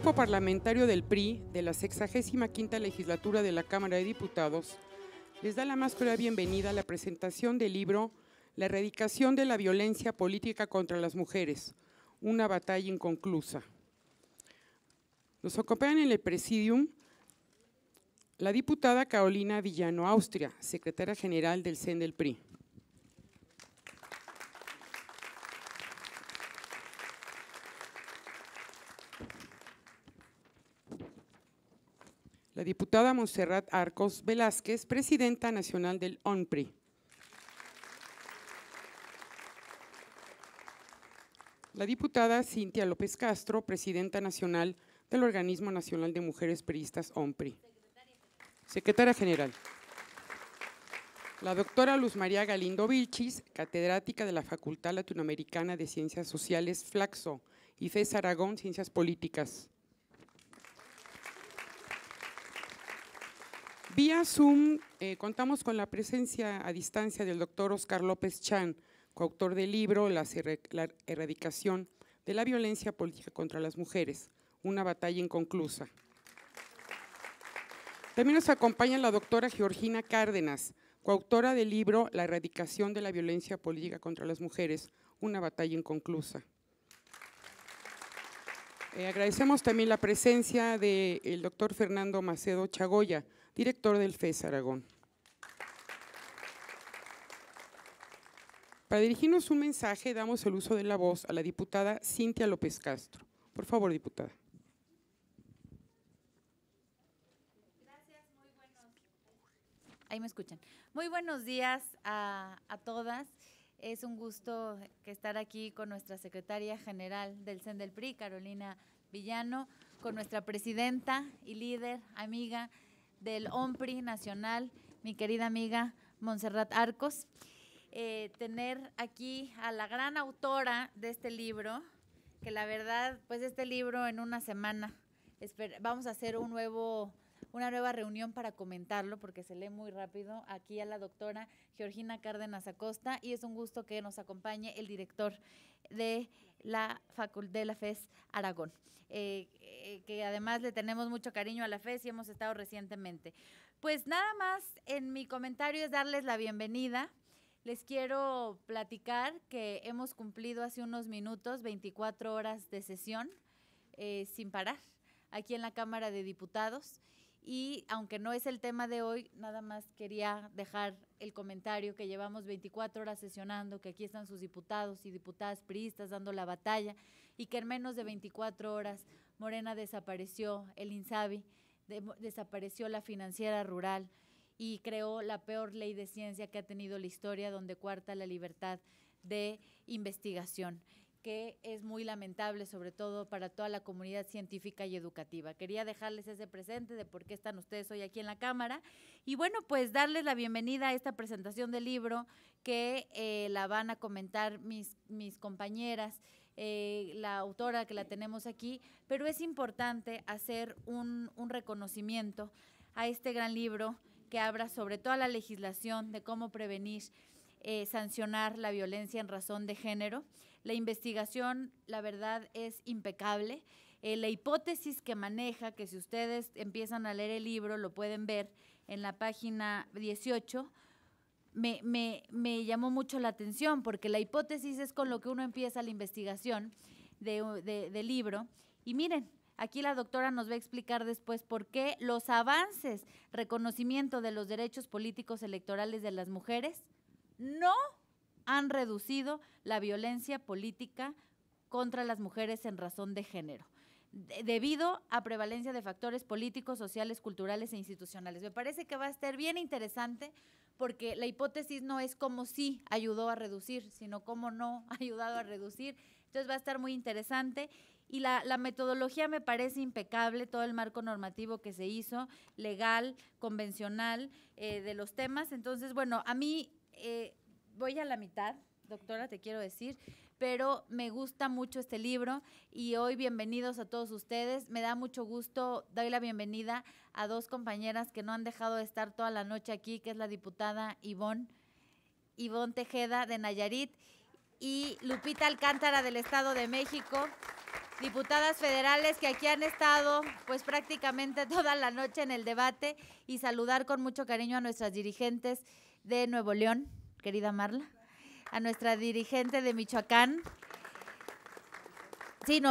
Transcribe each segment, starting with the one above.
Grupo Parlamentario del PRI de la 65ª Legislatura de la Cámara de Diputados les da la más cordial bienvenida a la presentación del libro La erradicación de la violencia política contra las mujeres, una batalla inconclusa. Nos acompañan en el presidium la diputada Carolina Villano Austria, secretaria general del CEN del PRI. La diputada Montserrat Arcos Velázquez, presidenta nacional del ONPRI. La diputada Cintia López Castro, presidenta nacional del Organismo Nacional de Mujeres Priistas ONPRI. Secretaria general. La doctora Luz María Galindo Vilchis, catedrática de la Facultad Latinoamericana de Ciencias Sociales Flaxo y FES Aragón, Ciencias Políticas. Vía Zoom contamos con la presencia a distancia del doctor Oscar López Chan, coautor del libro La erradicación de la violencia política contra las mujeres, una batalla inconclusa. También nos acompaña la doctora Georgina Cárdenas, coautora del libro La erradicación de la violencia política contra las mujeres, una batalla inconclusa. Agradecemos también la presencia del doctor Fernando Macedo Chagoya, director del FES Aragón. Para dirigirnos un mensaje, damos el uso de la voz a la diputada Cintia López Castro. Por favor, diputada. Gracias, ahí me escuchan. Muy buenos días a todas. Es un gusto estar aquí con nuestra secretaria general del CEN del PRI, Carolina Villano, con nuestra presidenta y líder, amiga del ONPRI nacional, mi querida amiga Montserrat Arcos. Tener aquí a la gran autora de este libro, que la verdad, pues este libro en una semana, vamos a hacer una nueva reunión para comentarlo, porque se lee muy rápido, aquí a la doctora Georgina Cárdenas Acosta, y es un gusto que nos acompañe el director de la FES Aragón, que además le tenemos mucho cariño a la FES y hemos estado recientemente. Pues nada más en mi comentario es darles la bienvenida. Les quiero platicar que hemos cumplido hace unos minutos 24 horas de sesión sin parar aquí en la Cámara de Diputados. Y aunque no es el tema de hoy, nada más quería dejar el comentario que llevamos 24 horas sesionando, que aquí están sus diputados y diputadas priistas dando la batalla y que en menos de 24 horas Morena desapareció el INSABI, desapareció la financiera rural y creó la peor ley de ciencia que ha tenido la historia, donde coarta la libertad de investigación, que es muy lamentable, sobre todo para toda la comunidad científica y educativa. Quería dejarles ese presente de por qué están ustedes hoy aquí en la Cámara y bueno, pues darles la bienvenida a esta presentación del libro que la van a comentar mis compañeras, la autora que la tenemos aquí, pero es importante hacer un reconocimiento a este gran libro que habla sobre toda la legislación de cómo prevenir, sancionar la violencia en razón de género. La investigación, la verdad, es impecable. La hipótesis que maneja, que si ustedes empiezan a leer el libro, lo pueden ver en la página 18, me llamó mucho la atención, porque la hipótesis es con lo que uno empieza la investigación del libro. Y miren, aquí la doctora nos va a explicar después por qué los avances, reconocimiento de los derechos políticos electorales de las mujeres no han reducido la violencia política contra las mujeres en razón de género, debido a prevalencia de factores políticos, sociales, culturales e institucionales. Me parece que va a estar bien interesante, porque la hipótesis no es cómo sí ayudó a reducir, sino cómo no ha ayudado a reducir. Entonces va a estar muy interesante. Y la metodología me parece impecable, todo el marco normativo que se hizo, legal, convencional, de los temas. Entonces, bueno, a mí voy a la mitad, doctora, te quiero decir, pero me gusta mucho este libro y hoy bienvenidos a todos ustedes. Me da mucho gusto, doy la bienvenida a dos compañeras que no han dejado de estar toda la noche aquí, que es la diputada Ivonne Tejeda de Nayarit y Lupita Alcántara del Estado de México, diputadas federales que aquí han estado pues prácticamente toda la noche en el debate, y saludar con mucho cariño a nuestras dirigentes de Nuevo León, querida Marla, a nuestra dirigente de Michoacán,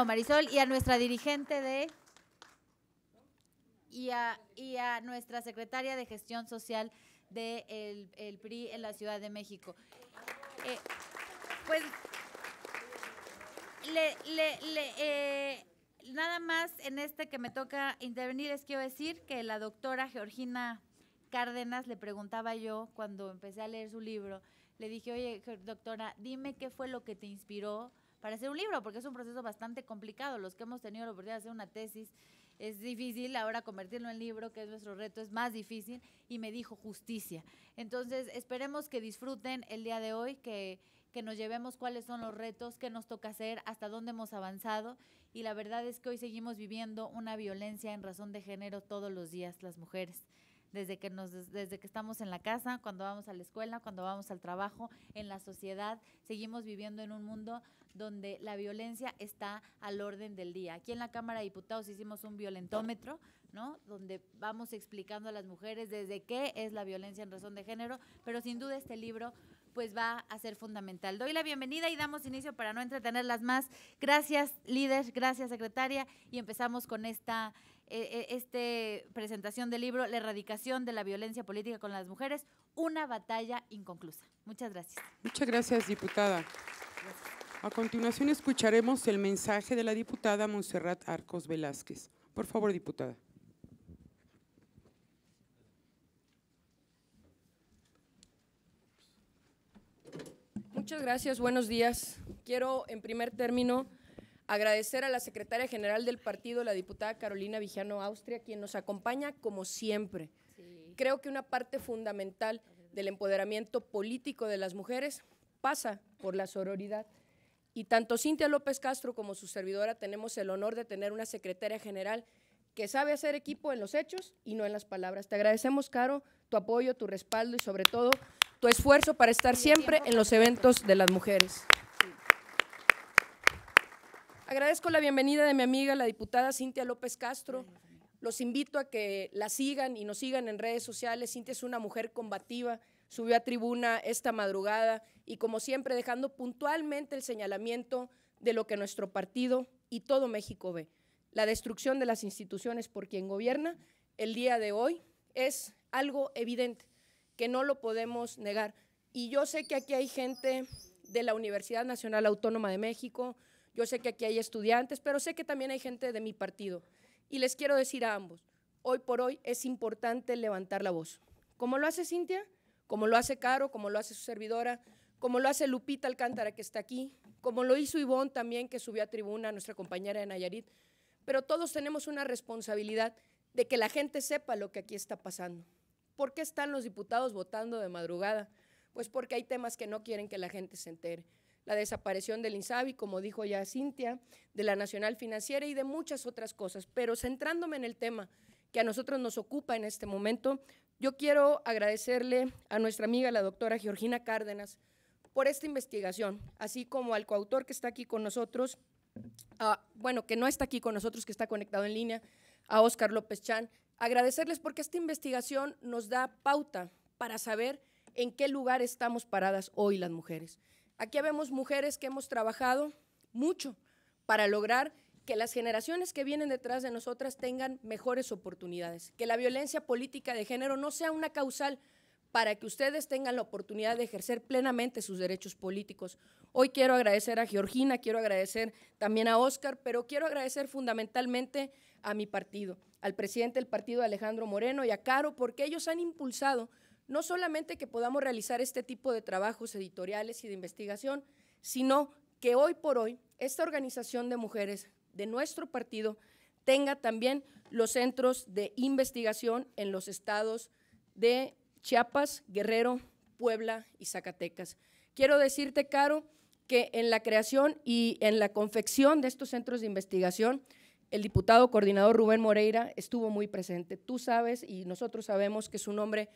Marisol, y a nuestra dirigente de… y a nuestra secretaria de Gestión Social del el PRI en la Ciudad de México. Pues nada más en este que me toca intervenir les quiero decir que la doctora Georgina Cárdenas, le preguntaba yo cuando empecé a leer su libro, le dije, oye, doctora, dime qué fue lo que te inspiró para hacer un libro, porque es un proceso bastante complicado. Los que hemos tenido la oportunidad de hacer una tesis es difícil, ahora convertirlo en libro, que es nuestro reto, es más difícil, y me dijo justicia. Entonces, esperemos que disfruten el día de hoy, que nos llevemos cuáles son los retos, qué nos toca hacer, hasta dónde hemos avanzado, y la verdad es que hoy seguimos viviendo una violencia en razón de género todos los días, las mujeres. Desde que estamos en la casa, cuando vamos a la escuela, cuando vamos al trabajo, en la sociedad, seguimos viviendo en un mundo donde la violencia está al orden del día. Aquí en la Cámara de Diputados hicimos un violentómetro, ¿no?, donde vamos explicando a las mujeres desde qué es la violencia en razón de género, pero sin duda este libro pues va a ser fundamental. Doy la bienvenida y damos inicio para no entretenerlas más. Gracias, líder, gracias, secretaria, y empezamos con esta presentación del libro, La erradicación de la violencia política con las mujeres, una batalla inconclusa. Muchas gracias. Muchas gracias, diputada. A continuación escucharemos el mensaje de la diputada Montserrat Arcos Velázquez. Por favor, diputada. Muchas gracias, buenos días. Quiero, en primer término, agradecer a la secretaria general del partido, la diputada Carolina Vijano Austria, quien nos acompaña como siempre. Sí. Creo que una parte fundamental del empoderamiento político de las mujeres pasa por la sororidad. Y tanto Cintia López Castro como su servidora tenemos el honor de tener una secretaria general que sabe hacer equipo en los hechos y no en las palabras. Te agradecemos, Caro, tu apoyo, tu respaldo y sobre todo tu esfuerzo para estar siempre en los eventos de las mujeres. Agradezco la bienvenida de mi amiga, la diputada Cintia López Castro. Los invito a que la sigan y nos sigan en redes sociales. Cintia es una mujer combativa, subió a tribuna esta madrugada y, como siempre, dejando puntualmente el señalamiento de lo que nuestro partido y todo México ve. La destrucción de las instituciones por quien gobierna el día de hoy es algo evidente, que no lo podemos negar. Y yo sé que aquí hay gente de la Universidad Nacional Autónoma de México, yo sé que aquí hay estudiantes, pero sé que también hay gente de mi partido. Y les quiero decir a ambos, hoy por hoy es importante levantar la voz. Como lo hace Cintia, como lo hace Caro, como lo hace su servidora, como lo hace Lupita Alcántara, que está aquí, como lo hizo Ivonne también, que subió a tribuna, nuestra compañera de Nayarit. Pero todos tenemos una responsabilidad de que la gente sepa lo que aquí está pasando. ¿Por qué están los diputados votando de madrugada? Pues porque hay temas que no quieren que la gente se entere. La desaparición del INSABI, como dijo ya Cintia, de la Nacional Financiera y de muchas otras cosas. Pero centrándome en el tema que a nosotros nos ocupa en este momento, yo quiero agradecerle a nuestra amiga, la doctora Georgina Cárdenas, por esta investigación, así como al coautor que está aquí con nosotros, que no está aquí con nosotros, que está conectado en línea, a Óscar López Chan. Agradecerles porque esta investigación nos da pauta para saber en qué lugar estamos paradas hoy las mujeres. Aquí vemos mujeres que hemos trabajado mucho para lograr que las generaciones que vienen detrás de nosotras tengan mejores oportunidades, que la violencia política de género no sea una causal para que ustedes tengan la oportunidad de ejercer plenamente sus derechos políticos. Hoy quiero agradecer a Georgina, quiero agradecer también a Óscar, pero quiero agradecer fundamentalmente a mi partido, al presidente del partido, Alejandro Moreno, y a Caro, porque ellos han impulsado no solamente que podamos realizar este tipo de trabajos editoriales y de investigación, sino que hoy por hoy esta organización de mujeres de nuestro partido tenga también los centros de investigación en los estados de Chiapas, Guerrero, Puebla y Zacatecas. Quiero decirte, Caro, que en la creación y en la confección de estos centros de investigación, el diputado coordinador Rubén Moreira estuvo muy presente. Tú sabes y nosotros sabemos que es un hombre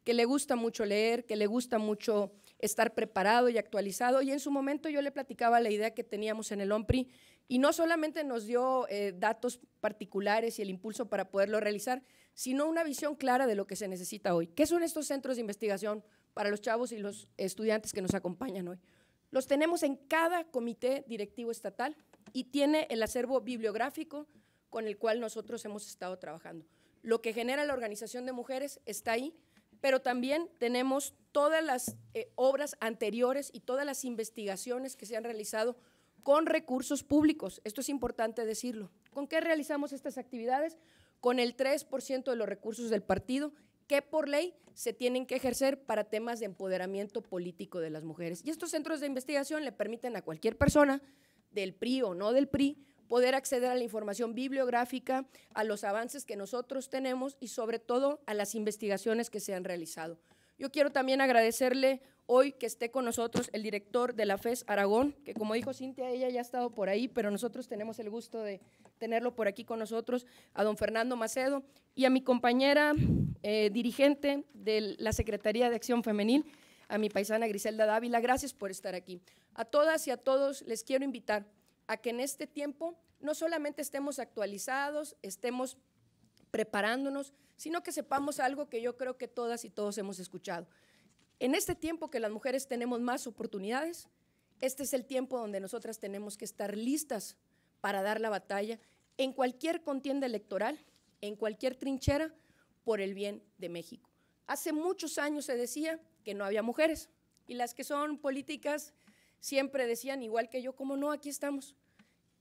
que le gusta mucho leer, que le gusta mucho estar preparado y actualizado, y en su momento yo le platicaba la idea que teníamos en el OMPRI, y no solamente nos dio datos particulares y el impulso para poderlo realizar, sino una visión clara de lo que se necesita hoy. ¿Qué son estos centros de investigación para los chavos y los estudiantes que nos acompañan hoy? Los tenemos en cada comité directivo estatal y tiene el acervo bibliográfico con el cual nosotros hemos estado trabajando. Lo que genera la organización de mujeres está ahí, pero también tenemos todas las obras anteriores y todas las investigaciones que se han realizado con recursos públicos. Esto es importante decirlo. ¿Con qué realizamos estas actividades? Con el 3% de los recursos del partido, que por ley se tienen que ejercer para temas de empoderamiento político de las mujeres. Y estos centros de investigación le permiten a cualquier persona, del PRI o no del PRI, poder acceder a la información bibliográfica, a los avances que nosotros tenemos y sobre todo a las investigaciones que se han realizado. Yo quiero también agradecerle hoy que esté con nosotros el director de la FES Aragón, que como dijo Cintia, ella ya ha estado por ahí, pero nosotros tenemos el gusto de tenerlo por aquí con nosotros, a don Fernando Macedo y a mi compañera dirigente de la Secretaría de Acción Femenil, a mi paisana Griselda Dávila. Gracias por estar aquí. A todas y a todos les quiero invitar a que en este tiempo no solamente estemos actualizados, estemos preparándonos, sino que sepamos algo que yo creo que todas y todos hemos escuchado. En este tiempo que las mujeres tenemos más oportunidades, este es el tiempo donde nosotras tenemos que estar listas para dar la batalla en cualquier contienda electoral, en cualquier trinchera, por el bien de México. Hace muchos años se decía que no había mujeres, y las que son políticas siempre decían, igual que yo, ¿cómo no? Aquí estamos.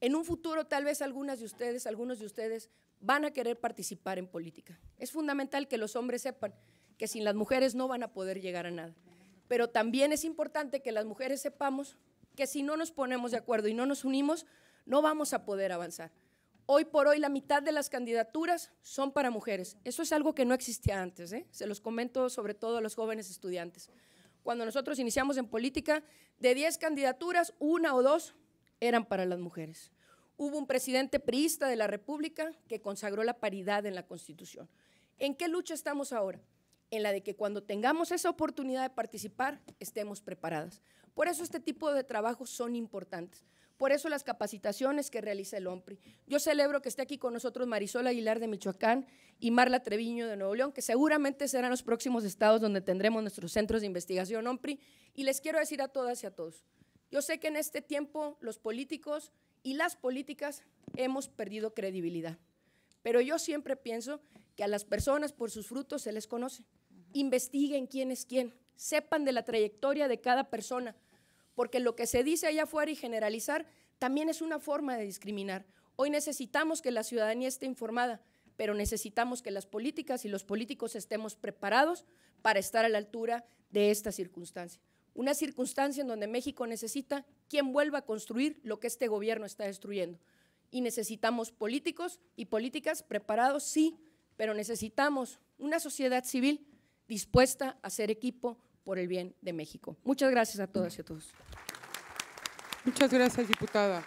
En un futuro tal vez algunos de ustedes van a querer participar en política. Es fundamental que los hombres sepan que sin las mujeres no van a poder llegar a nada. Pero también es importante que las mujeres sepamos que si no nos ponemos de acuerdo y no nos unimos, no vamos a poder avanzar. Hoy por hoy la mitad de las candidaturas son para mujeres. Eso es algo que no existía antes, se los comento sobre todo a los jóvenes estudiantes. Cuando nosotros iniciamos en política, de 10 candidaturas, 1 o 2 eran para las mujeres. Hubo un presidente priista de la República que consagró la paridad en la Constitución. ¿En qué lucha estamos ahora? En la de que cuando tengamos esa oportunidad de participar, estemos preparadas. Por eso este tipo de trabajos son importantes. Por eso las capacitaciones que realiza el OMPRI. Yo celebro que esté aquí con nosotros Marisol Aguilar de Michoacán y Marla Treviño de Nuevo León, que seguramente serán los próximos estados donde tendremos nuestros centros de investigación OMPRI. Y les quiero decir a todas y a todos, yo sé que en este tiempo los políticos y las políticas hemos perdido credibilidad, pero yo siempre pienso que a las personas por sus frutos se les conoce. Investiguen quién es quién, sepan de la trayectoria de cada persona, porque lo que se dice allá afuera y generalizar también es una forma de discriminar. Hoy necesitamos que la ciudadanía esté informada, pero necesitamos que las políticas y los políticos estemos preparados para estar a la altura de esta circunstancia. Una circunstancia en donde México necesita quien vuelva a construir lo que este gobierno está destruyendo. Y necesitamos políticos y políticas preparados, sí, pero necesitamos una sociedad civil dispuesta a ser equipo por el bien de México. Muchas gracias a todas y a todos. Muchas gracias, diputada.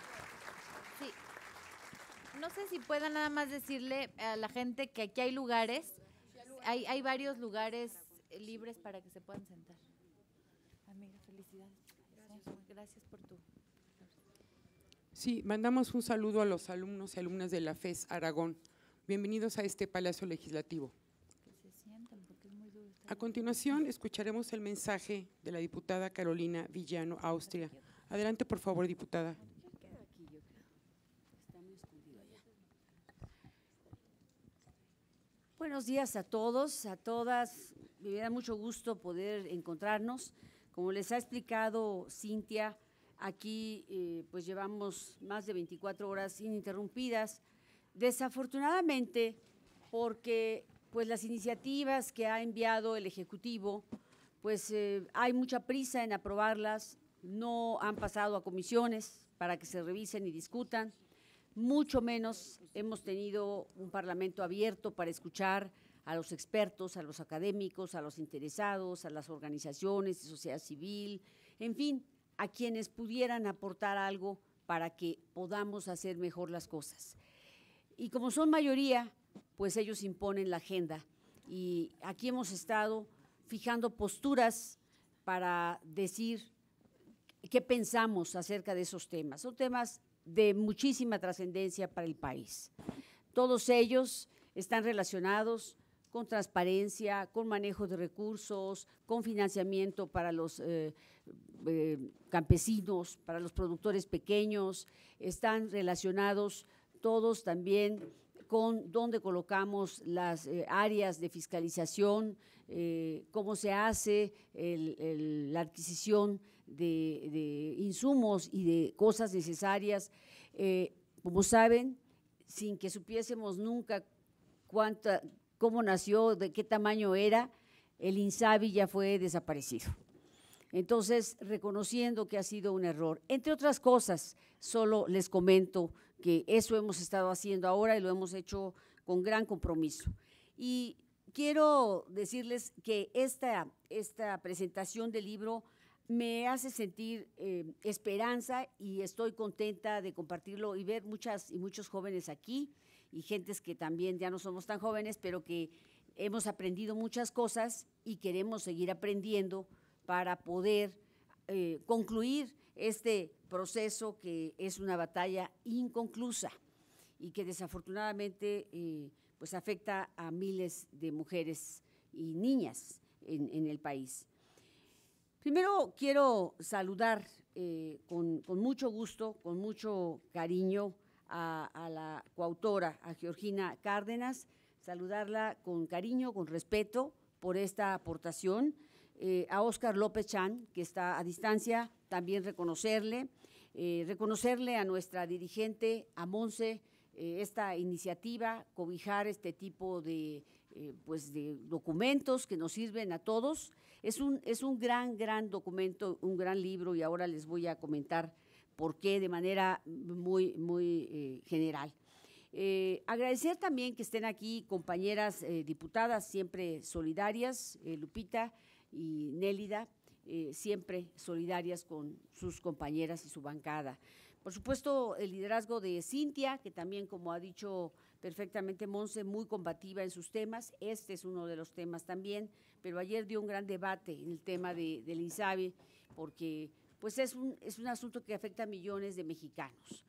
Sí. No sé si pueda nada más decirle a la gente que aquí hay lugares, hay varios lugares libres para que se puedan sentar. Amiga, felicidades. Gracias por tu… Sí, mandamos un saludo a los alumnos y alumnas de la FES Aragón. Bienvenidos a este Palacio Legislativo. Que se sientan porque es muy duro. A continuación, escucharemos el mensaje de la diputada Carolina Villano, Austria. Adelante, por favor, diputada. Buenos días a todos, a todas. Me da mucho gusto poder encontrarnos. Como les ha explicado Cintia, aquí pues llevamos más de 24 horas ininterrumpidas. Desafortunadamente, porque pues las iniciativas que ha enviado el Ejecutivo, pues hay mucha prisa en aprobarlas, no han pasado a comisiones para que se revisen y discutan, mucho menos hemos tenido un parlamento abierto para escuchar a los expertos, a los académicos, a los interesados, a las organizaciones de sociedad civil, en fin, a quienes pudieran aportar algo para que podamos hacer mejor las cosas. Y como son mayoría, pues ellos imponen la agenda. Y aquí hemos estado fijando posturas para decir qué pensamos acerca de esos temas. Son temas de muchísima trascendencia para el país. Todos ellos están relacionados con transparencia, con manejo de recursos, con financiamiento para los campesinos, para los productores pequeños, están relacionados todos también con dónde colocamos las áreas de fiscalización, cómo se hace la adquisición de insumos y de cosas necesarias. Como saben, sin que supiésemos nunca cómo nació, de qué tamaño era, el INSABI ya fue desaparecido. Entonces, reconociendo que ha sido un error. Entre otras cosas, solo les comento que eso hemos estado haciendo ahora y lo hemos hecho con gran compromiso. Y quiero decirles que esta presentación del libro me hace sentir esperanza y estoy contenta de compartirlo y ver muchas y muchos jóvenes aquí y gentes que también ya no somos tan jóvenes, pero que hemos aprendido muchas cosas y queremos seguir aprendiendo para poder concluir este proceso que es una batalla inconclusa y que desafortunadamente pues afecta a miles de mujeres y niñas en el país. Primero quiero saludar con mucho gusto, con mucho cariño a la coautora, a Georgina Cárdenas, saludarla con cariño, con respeto por esta aportación, a Óscar López Chan, que está a distancia, también reconocerle a nuestra dirigente, a Monse, esta iniciativa, cobijar este tipo de documentos que nos sirven a todos. Es un gran documento, un gran libro y ahora les voy a comentar por qué de manera muy general. Agradecer también que estén aquí compañeras diputadas siempre solidarias, Lupita y Nélida, siempre solidarias con sus compañeras y su bancada. Por supuesto, el liderazgo de Cintia, que también, como ha dicho perfectamente Monse, muy combativa en sus temas. Este es uno de los temas también, pero ayer dio un gran debate en el tema del INSABI, porque pues es un asunto que afecta a millones de mexicanos.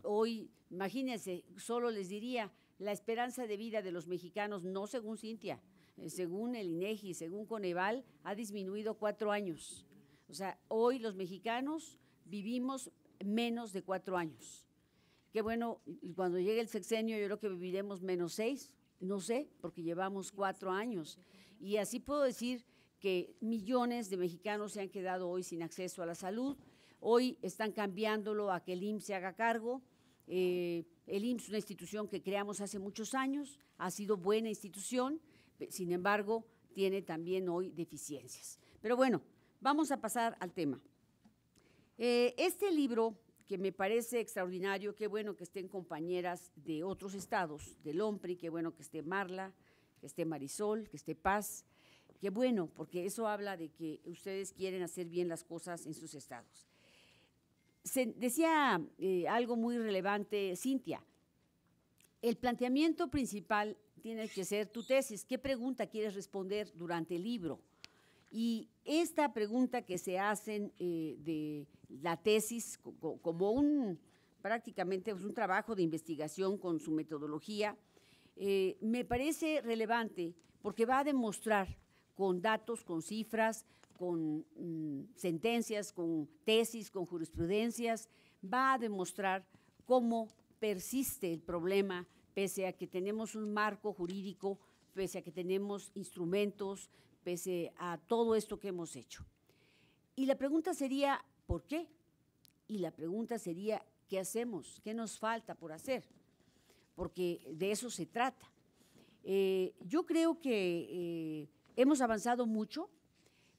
Hoy, imagínense, solo les diría, la esperanza de vida de los mexicanos, no según Cintia, según el INEGI, según Coneval, ha disminuido 4 años. O sea, hoy los mexicanos vivimos menos de 4 años. Qué bueno, cuando llegue el sexenio yo creo que viviremos menos 6, no sé, porque llevamos 4 años. Y así puedo decir que millones de mexicanos se han quedado hoy sin acceso a la salud. Hoy están cambiándolo a que el IMSS se haga cargo. El IMSS es una institución que creamos hace muchos años, ha sido buena institución, sin embargo, tiene también hoy deficiencias. Pero bueno, vamos a pasar al tema. Este libro, que me parece extraordinario, qué bueno que estén compañeras de otros estados, del OMPRI, qué bueno que esté Marla, que esté Marisol, que esté Paz, qué bueno, porque eso habla de que ustedes quieren hacer bien las cosas en sus estados. Decía algo muy relevante Cintia, el planteamiento principal tiene que ser tu tesis, ¿qué pregunta quieres responder durante el libro? Y esta pregunta que se hacen de la tesis como prácticamente un trabajo de investigación con su metodología, me parece relevante porque va a demostrar con datos, con cifras, con sentencias, con tesis, con jurisprudencias, va a demostrar cómo persiste el problema pese a que tenemos un marco jurídico, pese a que tenemos instrumentos, pese a todo esto que hemos hecho. Y la pregunta sería, ¿por qué? Y la pregunta sería, ¿qué hacemos? ¿Qué nos falta por hacer? Porque de eso se trata. Yo creo que hemos avanzado mucho,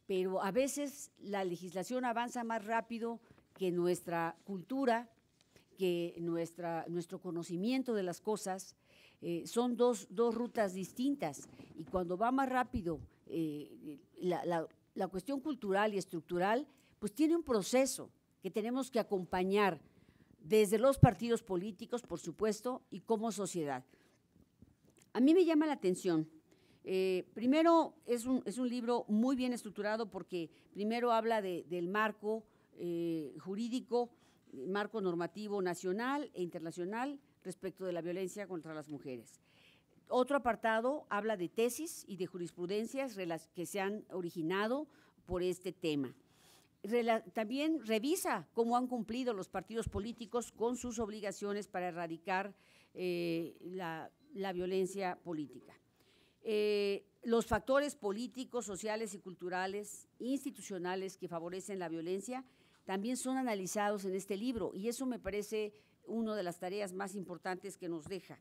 pero a veces la legislación avanza más rápido que nuestra cultura, que nuestro conocimiento de las cosas. Son dos rutas distintas y cuando va más rápido la cuestión cultural y estructural, pues tiene un proceso que tenemos que acompañar desde los partidos políticos, por supuesto, y como sociedad. A mí me llama la atención Primero, es un libro muy bien estructurado porque primero habla del marco jurídico, marco normativo nacional e internacional respecto de la violencia contra las mujeres. Otro apartado habla de tesis y de jurisprudencias que se han originado por este tema. También revisa cómo han cumplido los partidos políticos con sus obligaciones para erradicar la violencia política. Los factores políticos, sociales y culturales, institucionales que favorecen la violencia también son analizados en este libro y eso me parece una de las tareas más importantes que nos deja.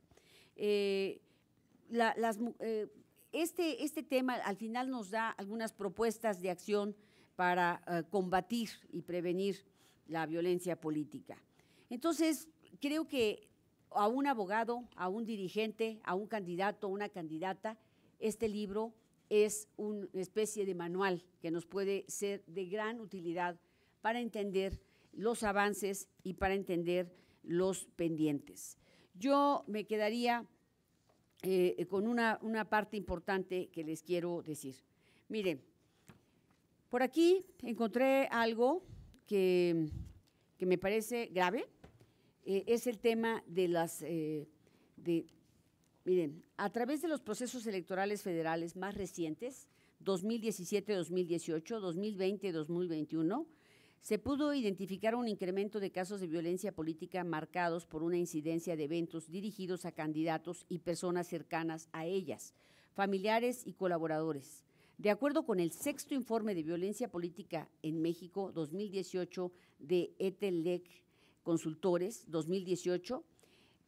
Este tema al final nos da algunas propuestas de acción para combatir y prevenir la violencia política. Entonces, creo que a un abogado, a un dirigente, a un candidato, a una candidata, este libro es una especie de manual que nos puede ser de gran utilidad para entender los avances y para entender los pendientes. Yo me quedaría con una parte importante que les quiero decir. Miren, por aquí encontré algo que me parece grave, es el tema de miren, a través de los procesos electorales federales más recientes, 2017-2018, 2020-2021, se pudo identificar un incremento de casos de violencia política marcados por una incidencia de eventos dirigidos a candidatos y personas cercanas a ellas, familiares y colaboradores. De acuerdo con el sexto informe de violencia política en México 2018 de ETELEC Consultores 2018,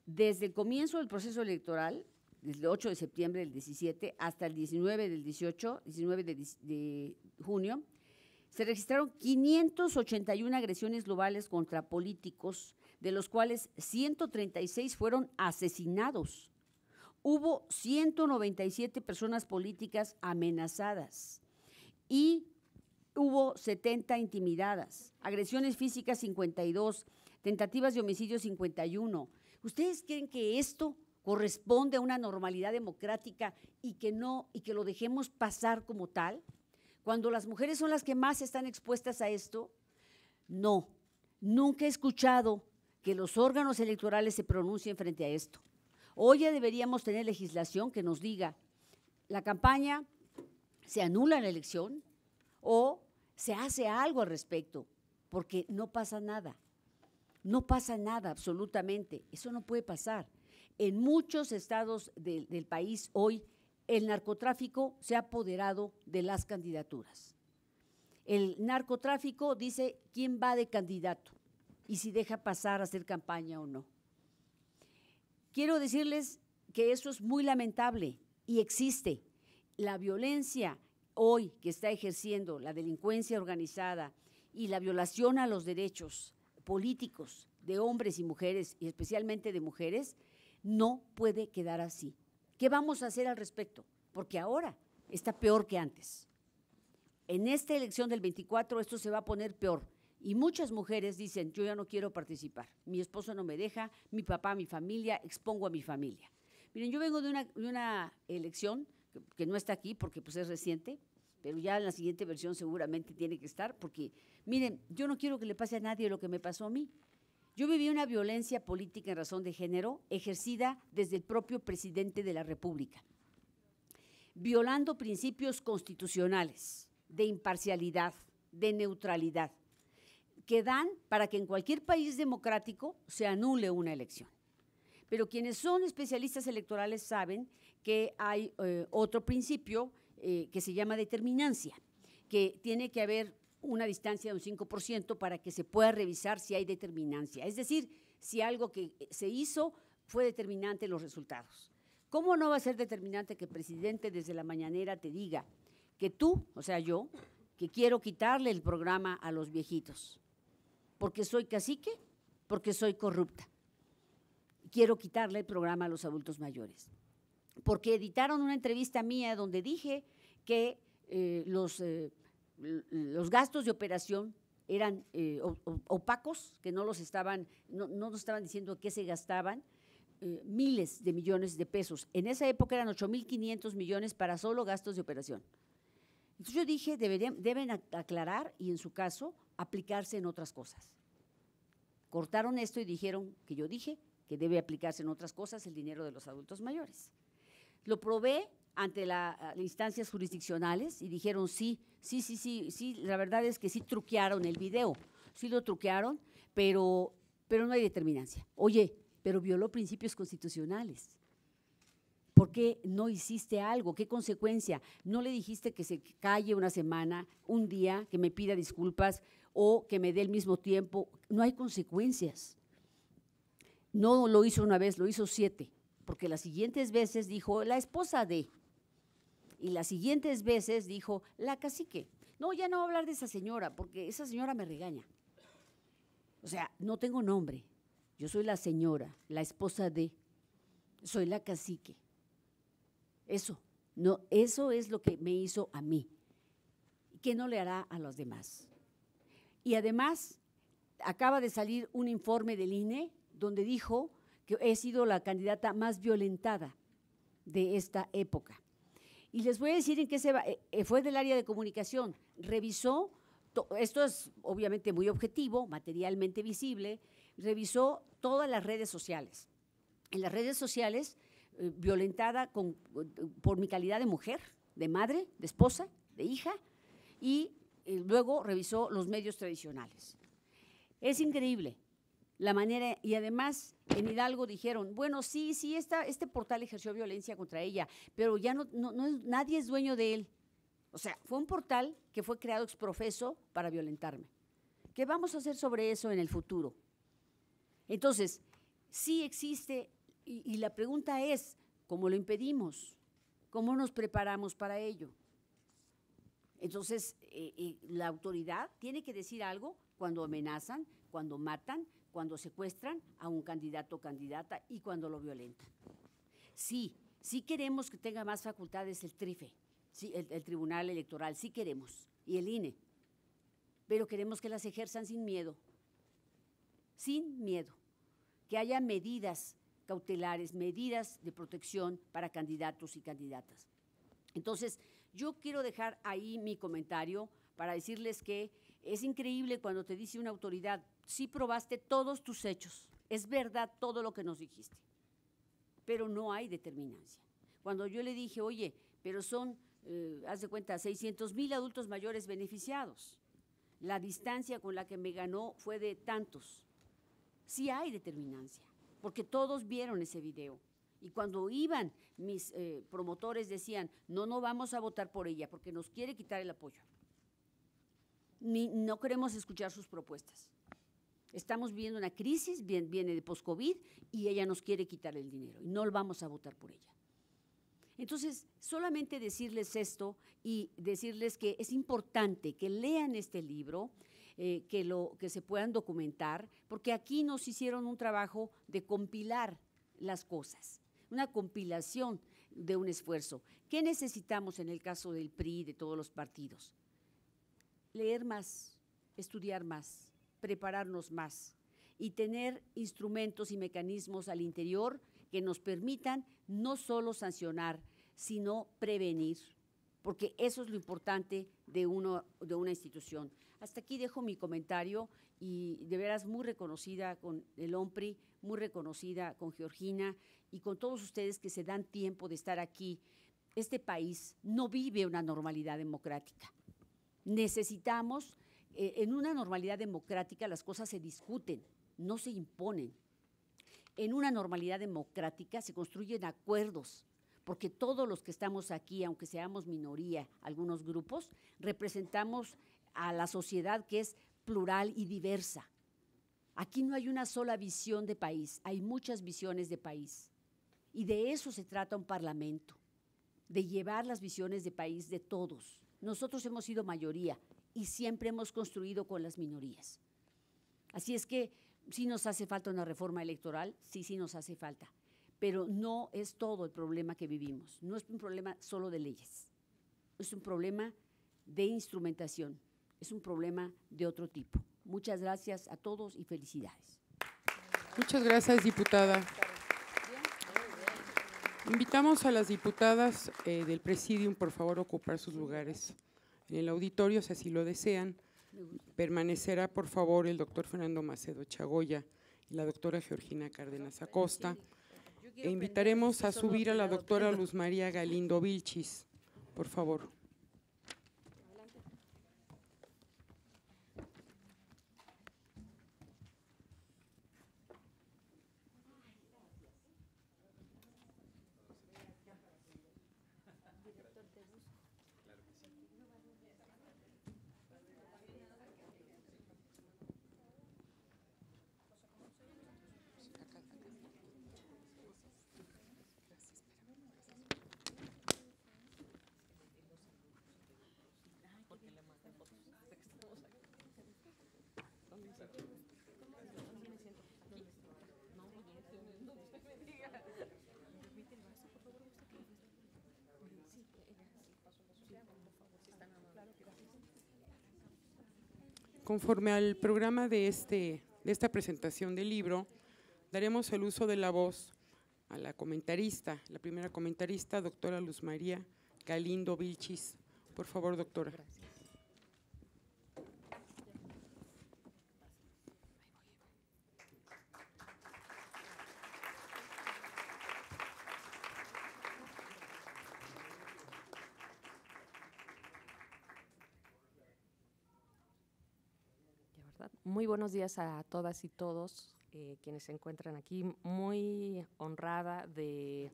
desde el comienzo del proceso electoral, desde el 8 de septiembre del 17 hasta el 19 del 18, 19 de junio, se registraron 581 agresiones globales contra políticos, de los cuales 136 fueron asesinados. Hubo 197 personas políticas amenazadas y hubo 70 intimidadas, agresiones físicas 52, tentativas de homicidio 51. ¿Ustedes creen que esto corresponde a una normalidad democrática y que lo dejemos pasar como tal? Cuando las mujeres son las que más están expuestas a esto, no, nunca he escuchado que los órganos electorales se pronuncien frente a esto. Hoy ya deberíamos tener legislación que nos diga, la campaña se anula en la elección o se hace algo al respecto, porque no pasa nada. No pasa nada absolutamente, eso no puede pasar. En muchos estados del país hoy el narcotráfico se ha apoderado de las candidaturas. El narcotráfico dice quién va de candidato y si deja pasar a hacer campaña o no. Quiero decirles que eso es muy lamentable y existe. La violencia hoy que está ejerciendo la delincuencia organizada y la violación a los derechos políticos de hombres y mujeres, y especialmente de mujeres, no puede quedar así. ¿Qué vamos a hacer al respecto? Porque ahora está peor que antes. En esta elección del 24 esto se va a poner peor y muchas mujeres dicen, yo ya no quiero participar, mi esposo no me deja, mi papá, mi familia, expongo a mi familia. Miren, yo vengo de una elección que no está aquí porque pues es reciente, pero ya en la siguiente versión seguramente tiene que estar porque, miren, yo no quiero que le pase a nadie lo que me pasó a mí. Yo viví una violencia política en razón de género ejercida desde el propio presidente de la República, violando principios constitucionales de imparcialidad, de neutralidad, que dan para que en cualquier país democrático se anule una elección. Pero quienes son especialistas electorales saben que hay otro principio que se llama determinancia, que tiene que haber una distancia de un 5% para que se pueda revisar si hay determinancia. Es decir, si algo que se hizo fue determinante en los resultados. ¿Cómo no va a ser determinante que el presidente desde la mañanera te diga que tú, o sea yo, que quiero quitarle el programa a los viejitos? Porque soy cacique, porque soy corrupta. Quiero quitarle el programa a los adultos mayores. Porque editaron una entrevista mía donde dije que los gastos de operación eran opacos, que no nos estaban diciendo qué se gastaban, miles de millones de pesos. En esa época eran 8,500 millones para solo gastos de operación. Entonces yo dije, deben aclarar y en su caso aplicarse en otras cosas. Cortaron esto y dijeron que yo dije que debe aplicarse en otras cosas el dinero de los adultos mayores. Lo probé ante las instancias jurisdiccionales y dijeron sí, la verdad es que sí truquearon el video, sí lo truquearon, pero no hay determinancia. Oye, pero violó principios constitucionales. ¿Por qué no hiciste algo? ¿Qué consecuencia? ¿No le dijiste que se calle una semana, un día, que me pida disculpas o que me dé el mismo tiempo? No hay consecuencias. No lo hizo una vez, lo hizo 7, porque las siguientes veces dijo la esposa de, y las siguientes veces dijo la cacique. No, ya no voy a hablar de esa señora, porque esa señora me regaña. O sea, no tengo nombre. Yo soy la señora, la esposa de, soy la cacique. Eso es lo que me hizo a mí, que no le hará a los demás. Y además, acaba de salir un informe del INE donde dijo que he sido la candidata más violentada de esta época. Y les voy a decir en qué se va, fue del área de comunicación, revisó, esto es obviamente muy objetivo, materialmente visible, revisó todas las redes sociales. En las redes sociales, violentada por mi calidad de mujer, de madre, de esposa, de hija, y luego revisó los medios tradicionales. Es increíble la manera, y además en Hidalgo dijeron, bueno, sí, este portal ejerció violencia contra ella, pero ya nadie es dueño de él. O sea, fue un portal que fue creado ex profeso para violentarme. ¿Qué vamos a hacer sobre eso en el futuro? Entonces, sí existe, y la pregunta es, ¿cómo lo impedimos? ¿Cómo nos preparamos para ello? Entonces, la autoridad tiene que decir algo cuando amenazan, cuando matan, cuando secuestran a un candidato o candidata y cuando lo violentan. Sí queremos que tenga más facultades el TRIFE, sí, el Tribunal Electoral, sí queremos, y el INE, pero queremos que las ejerzan sin miedo, que haya medidas cautelares, medidas de protección para candidatos y candidatas. Entonces, yo quiero dejar ahí mi comentario para decirles que es increíble cuando te dice una autoridad, sí probaste todos tus hechos, es verdad todo lo que nos dijiste, pero no hay determinancia. Cuando yo le dije, oye, pero son, haz de cuenta, 600,000 adultos mayores beneficiados, la distancia con la que me ganó fue de tantos. Sí hay determinancia, porque todos vieron ese video. Y cuando iban, mis promotores decían, no vamos a votar por ella porque nos quiere quitar el apoyo. No queremos escuchar sus propuestas. Estamos viviendo una crisis, viene de post-COVID, y ella nos quiere quitar el dinero y no vamos a votar por ella. Entonces, solamente decirles esto y decirles que es importante que lean este libro, que se puedan documentar, porque aquí nos hicieron un trabajo de compilar las cosas, una compilación de un esfuerzo. ¿Qué necesitamos en el caso del PRI y de todos los partidos? Leer más, estudiar más, prepararnos más y tener instrumentos y mecanismos al interior que nos permitan no solo sancionar, sino prevenir, porque eso es lo importante de una institución. Hasta aquí dejo mi comentario y de veras muy reconocida con el OMPRI, muy reconocida con Georgina y con todos ustedes que se dan tiempo de estar aquí. Este país no vive una normalidad democrática. Necesitamos, en una normalidad democrática las cosas se discuten, no se imponen. En una normalidad democrática se construyen acuerdos, porque todos los que estamos aquí, aunque seamos minoría, algunos grupos, representamos a la sociedad que es plural y diversa. Aquí no hay una sola visión de país, hay muchas visiones de país. Y de eso se trata un parlamento, de llevar las visiones de país de todos. Nosotros hemos sido mayoría y siempre hemos construido con las minorías. Así es que sí nos hace falta una reforma electoral, sí nos hace falta, pero no es todo el problema que vivimos, no es un problema solo de leyes, es un problema de instrumentación, es un problema de otro tipo. Muchas gracias a todos y felicidades. Muchas gracias, diputada. Invitamos a las diputadas del Presidium, por favor, a ocupar sus lugares en el auditorio, si así lo desean. Permanecerá, por favor, el doctor Fernando Macedo Chagoya y la doctora Georgina Cárdenas Acosta. E invitaremos a subir a la doctora Luz María Galindo Vilchis, por favor. Conforme al programa de esta presentación del libro, daremos el uso de la voz a la comentarista, la primera comentarista, doctora Luz María Galindo Vilchis. Por favor, doctora. Muy buenos días a todas y todos quienes se encuentran aquí. Muy honrada de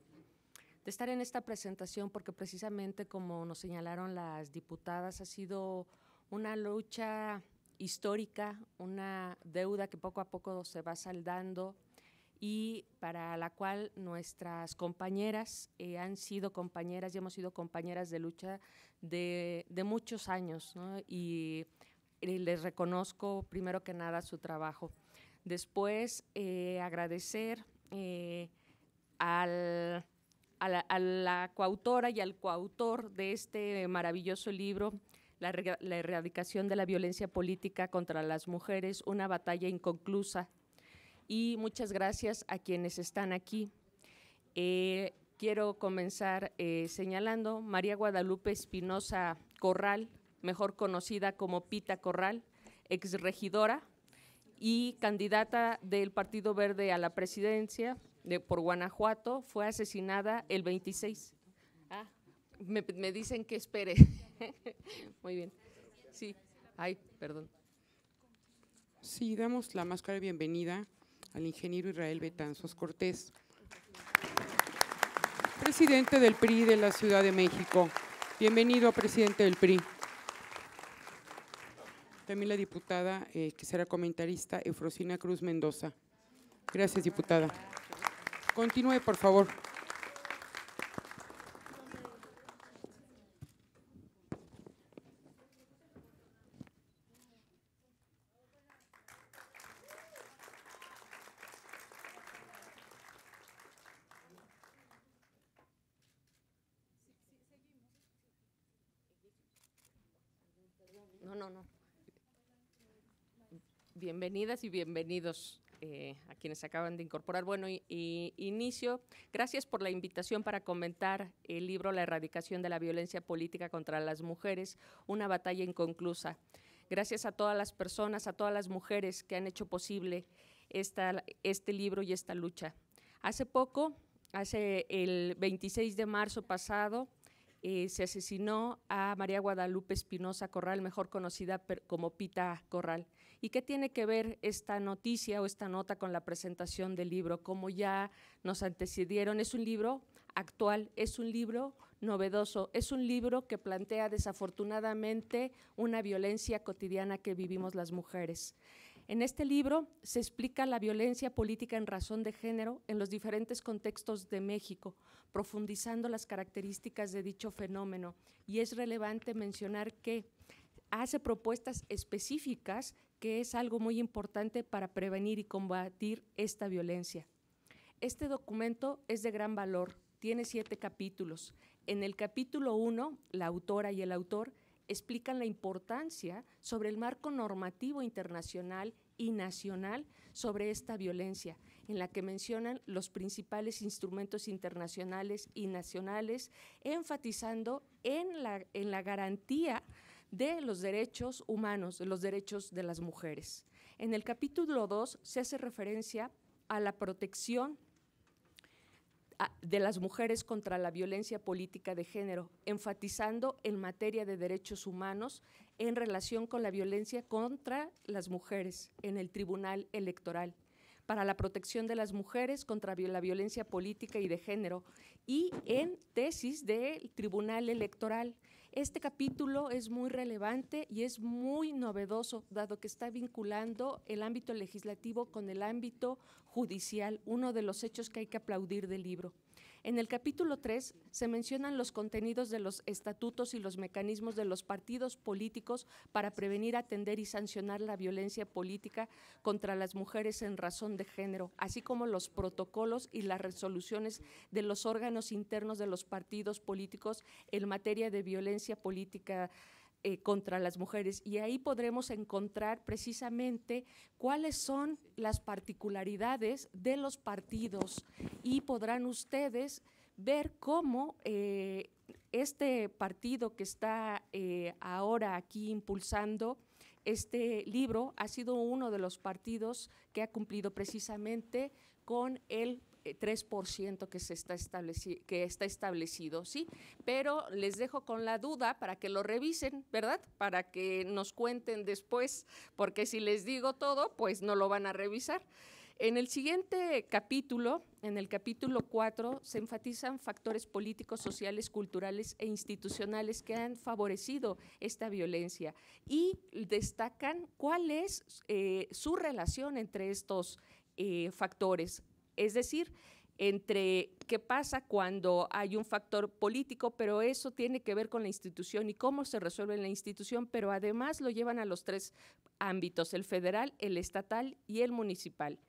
estar en esta presentación porque precisamente como nos señalaron las diputadas, ha sido una lucha histórica, una deuda que poco a poco se va saldando y para la cual nuestras compañeras han sido compañeras y hemos sido compañeras de lucha de muchos años, ¿no? Y les reconozco primero que nada su trabajo. Después, agradecer a la coautora y al coautor de este maravilloso libro, la erradicación de la violencia política contra las mujeres, una batalla inconclusa. Y muchas gracias a quienes están aquí. Quiero comenzar señalando María Guadalupe Espinosa Corral, mejor conocida como Pita Corral, exregidora y candidata del Partido Verde a la presidencia por Guanajuato, fue asesinada el 26. Me dicen que espere. Muy bien. Sí, ay, perdón. Sí, damos la más clara bienvenida al ingeniero Israel Betanzos Cortés, presidente del PRI de la Ciudad de México. Bienvenido, presidente del PRI. También la diputada que será comentarista, Eufrosina Cruz Mendoza. Gracias, diputada. Continúe, por favor. No. Bienvenidas y bienvenidos a quienes acaban de incorporar. Bueno, inicio. Gracias por la invitación para comentar el libro La erradicación de la violencia política contra las mujeres, una batalla inconclusa. Gracias a todas las personas, a todas las mujeres que han hecho posible este libro y esta lucha. Hace el 26 de marzo pasado, se asesinó a María Guadalupe Espinosa Corral, mejor conocida como Pita Corral. ¿Y qué tiene que ver esta noticia o esta nota con la presentación del libro? Como ya nos antecedieron, es un libro actual, es un libro novedoso, es un libro que plantea desafortunadamente una violencia cotidiana que vivimos las mujeres. En este libro se explica la violencia política en razón de género en los diferentes contextos de México, profundizando las características de dicho fenómeno. Y es relevante mencionar que hace propuestas específicas, que es algo muy importante para prevenir y combatir esta violencia. Este documento es de gran valor, tiene 7 capítulos. En el capítulo 1, la autora y el autor explican la importancia sobre el marco normativo internacional y nacional sobre esta violencia, en la que mencionan los principales instrumentos internacionales y nacionales, enfatizando en la garantía de los derechos humanos, de los derechos de las mujeres. En el capítulo 2 se hace referencia a la protección de las mujeres contra la violencia política de género, enfatizando en materia de derechos humanos en relación con la violencia contra las mujeres en el Tribunal Electoral, para la protección de las mujeres contra la violencia política y de género, y en tesis del Tribunal Electoral. Este capítulo es muy relevante y es muy novedoso, dado que está vinculando el ámbito legislativo con el ámbito judicial, uno de los hechos que hay que aplaudir del libro. En el capítulo 3 se mencionan los contenidos de los estatutos y los mecanismos de los partidos políticos para prevenir, atender y sancionar la violencia política contra las mujeres en razón de género, así como los protocolos y las resoluciones de los órganos internos de los partidos políticos en materia de violencia política contra las mujeres, y ahí podremos encontrar precisamente cuáles son las particularidades de los partidos, y podrán ustedes ver cómo este partido que está ahora aquí impulsando este libro ha sido uno de los partidos que ha cumplido precisamente con el 3% que está establecido, ¿sí? Pero les dejo con la duda para que lo revisen, ¿verdad? Para que nos cuenten después, porque si les digo todo, pues no lo van a revisar. En el siguiente capítulo, en el capítulo 4, se enfatizan factores políticos, sociales, culturales e institucionales que han favorecido esta violencia, y destacan cuál es su relación entre estos factores. Es decir, entre qué pasa cuando hay un factor político, pero eso tiene que ver con la institución y cómo se resuelve en la institución, pero además lo llevan a los tres ámbitos: el federal, el estatal y el municipal.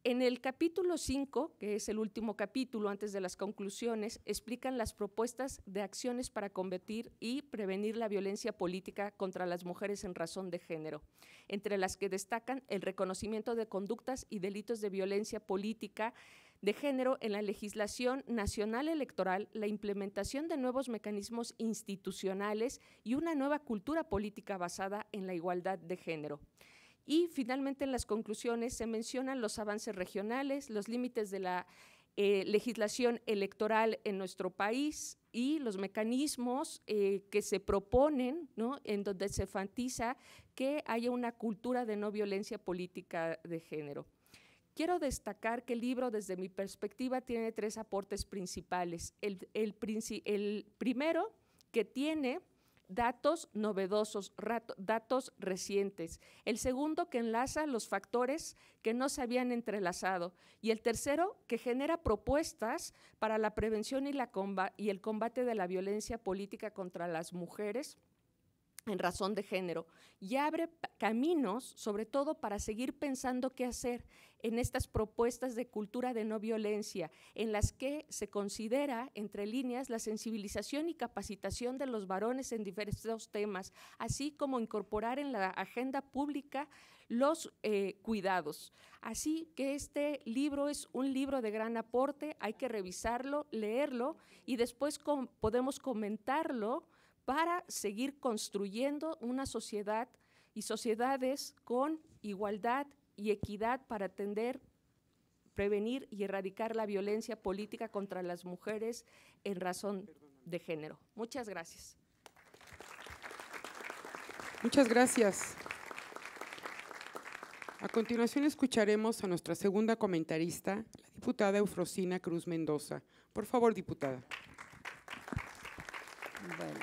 En el capítulo 5, que es el último capítulo antes de las conclusiones, explican las propuestas de acciones para combatir y prevenir la violencia política contra las mujeres en razón de género, entre las que destacan el reconocimiento de conductas y delitos de violencia política de género en la legislación nacional electoral, la implementación de nuevos mecanismos institucionales y una nueva cultura política basada en la igualdad de género. Y finalmente, en las conclusiones se mencionan los avances regionales, los límites de la legislación electoral en nuestro país y los mecanismos que se proponen, ¿no?, en donde se enfatiza que haya una cultura de no violencia política de género. Quiero destacar que el libro, desde mi perspectiva, tiene tres aportes principales. El primero, que tiene datos novedosos, datos recientes. El segundo, que enlaza los factores que no se habían entrelazado. Y el tercero, que genera propuestas para la prevención y el combate de la violencia política contra las mujeres en razón de género, y abre caminos, sobre todo, para seguir pensando qué hacer en estas propuestas de cultura de no violencia, en las que se considera, entre líneas, la sensibilización y capacitación de los varones en diversos temas, así como incorporar en la agenda pública los cuidados. Así que este libro es un libro de gran aporte, hay que revisarlo, leerlo, y después podemos comentarlo para seguir construyendo una sociedad y sociedades con igualdad y equidad para atender, prevenir y erradicar la violencia política contra las mujeres en razón de género. Muchas gracias. Muchas gracias. A continuación escucharemos a nuestra segunda comentarista, la diputada Eufrosina Cruz Mendoza. Por favor, diputada. Bueno.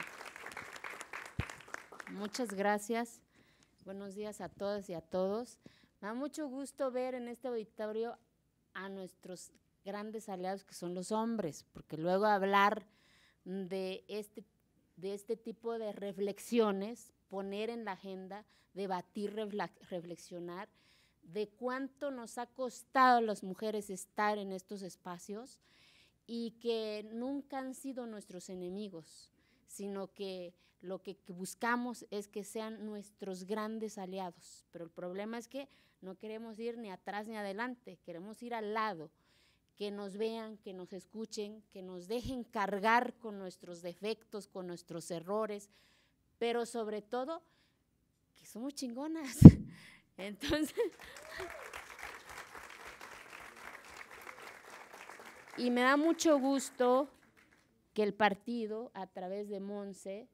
Muchas gracias. Buenos días a todas y a todos. Me da mucho gusto ver en este auditorio a nuestros grandes aliados, que son los hombres, porque luego hablar de este tipo de reflexiones, poner en la agenda, debatir, reflexionar, de cuánto nos ha costado a las mujeres estar en estos espacios y que nunca han sido nuestros enemigos. sino que lo que buscamos es que sean nuestros grandes aliados. Pero el problema es que no queremos ir ni atrás ni adelante, queremos ir al lado, que nos vean, que nos escuchen, que nos dejen cargar con nuestros defectos, con nuestros errores, pero sobre todo que somos chingonas. Entonces, y me da mucho gusto que el partido, a través de Monse,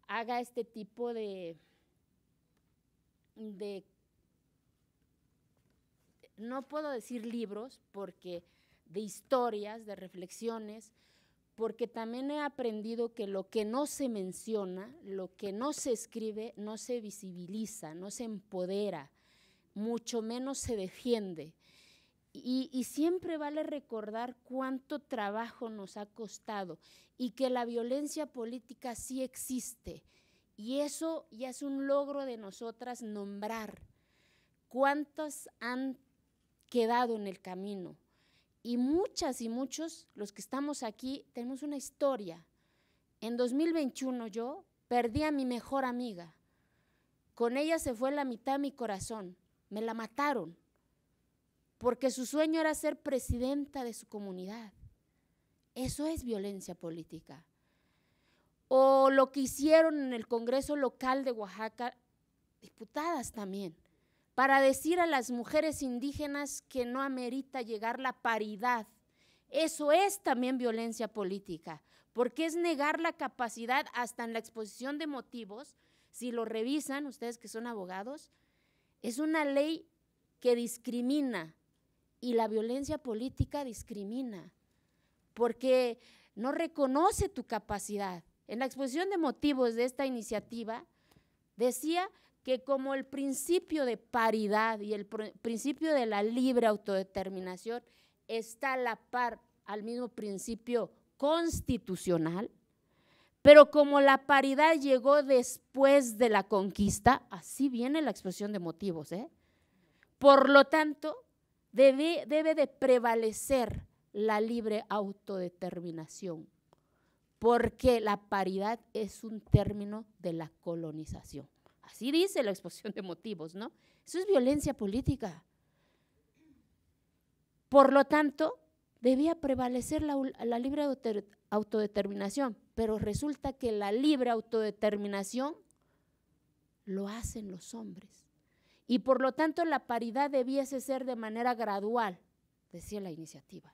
haga este tipo de no puedo decir libros, porque de historias, de reflexiones, porque también he aprendido que lo que no se menciona, lo que no se escribe, no se visibiliza, no se empodera, mucho menos se defiende. Y siempre vale recordar cuánto trabajo nos ha costado y que la violencia política sí existe. Y eso ya es un logro de nosotras nombrar cuántas han quedado en el camino. Y muchas y muchos, los que estamos aquí, tenemos una historia. En 2021 yo perdí a mi mejor amiga. Con ella se fue la mitad de mi corazón. Me la mataron. Porque su sueño era ser presidenta de su comunidad. Eso es violencia política. O lo que hicieron en el Congreso local de Oaxaca, diputadas también, para decir a las mujeres indígenas que no amerita llegar la paridad. Eso es también violencia política, porque es negar la capacidad hasta en la exposición de motivos. Si lo revisan, ustedes que son abogados, es una ley que discrimina. Y la violencia política discrimina, porque no reconoce tu capacidad. En la exposición de motivos de esta iniciativa decía que como el principio de paridad y el principio de la libre autodeterminación está a la par al mismo principio constitucional, pero como la paridad llegó después de la conquista, así viene la exposición de motivos, por lo tanto, debe de prevalecer la libre autodeterminación, porque la paridad es un término de la colonización. Así dice la exposición de motivos, ¿no? Eso es violencia política. Por lo tanto, debía prevalecer la libre autodeterminación, pero resulta que la libre autodeterminación lo hacen los hombres. Y por lo tanto la paridad debiese ser de manera gradual, decía la iniciativa.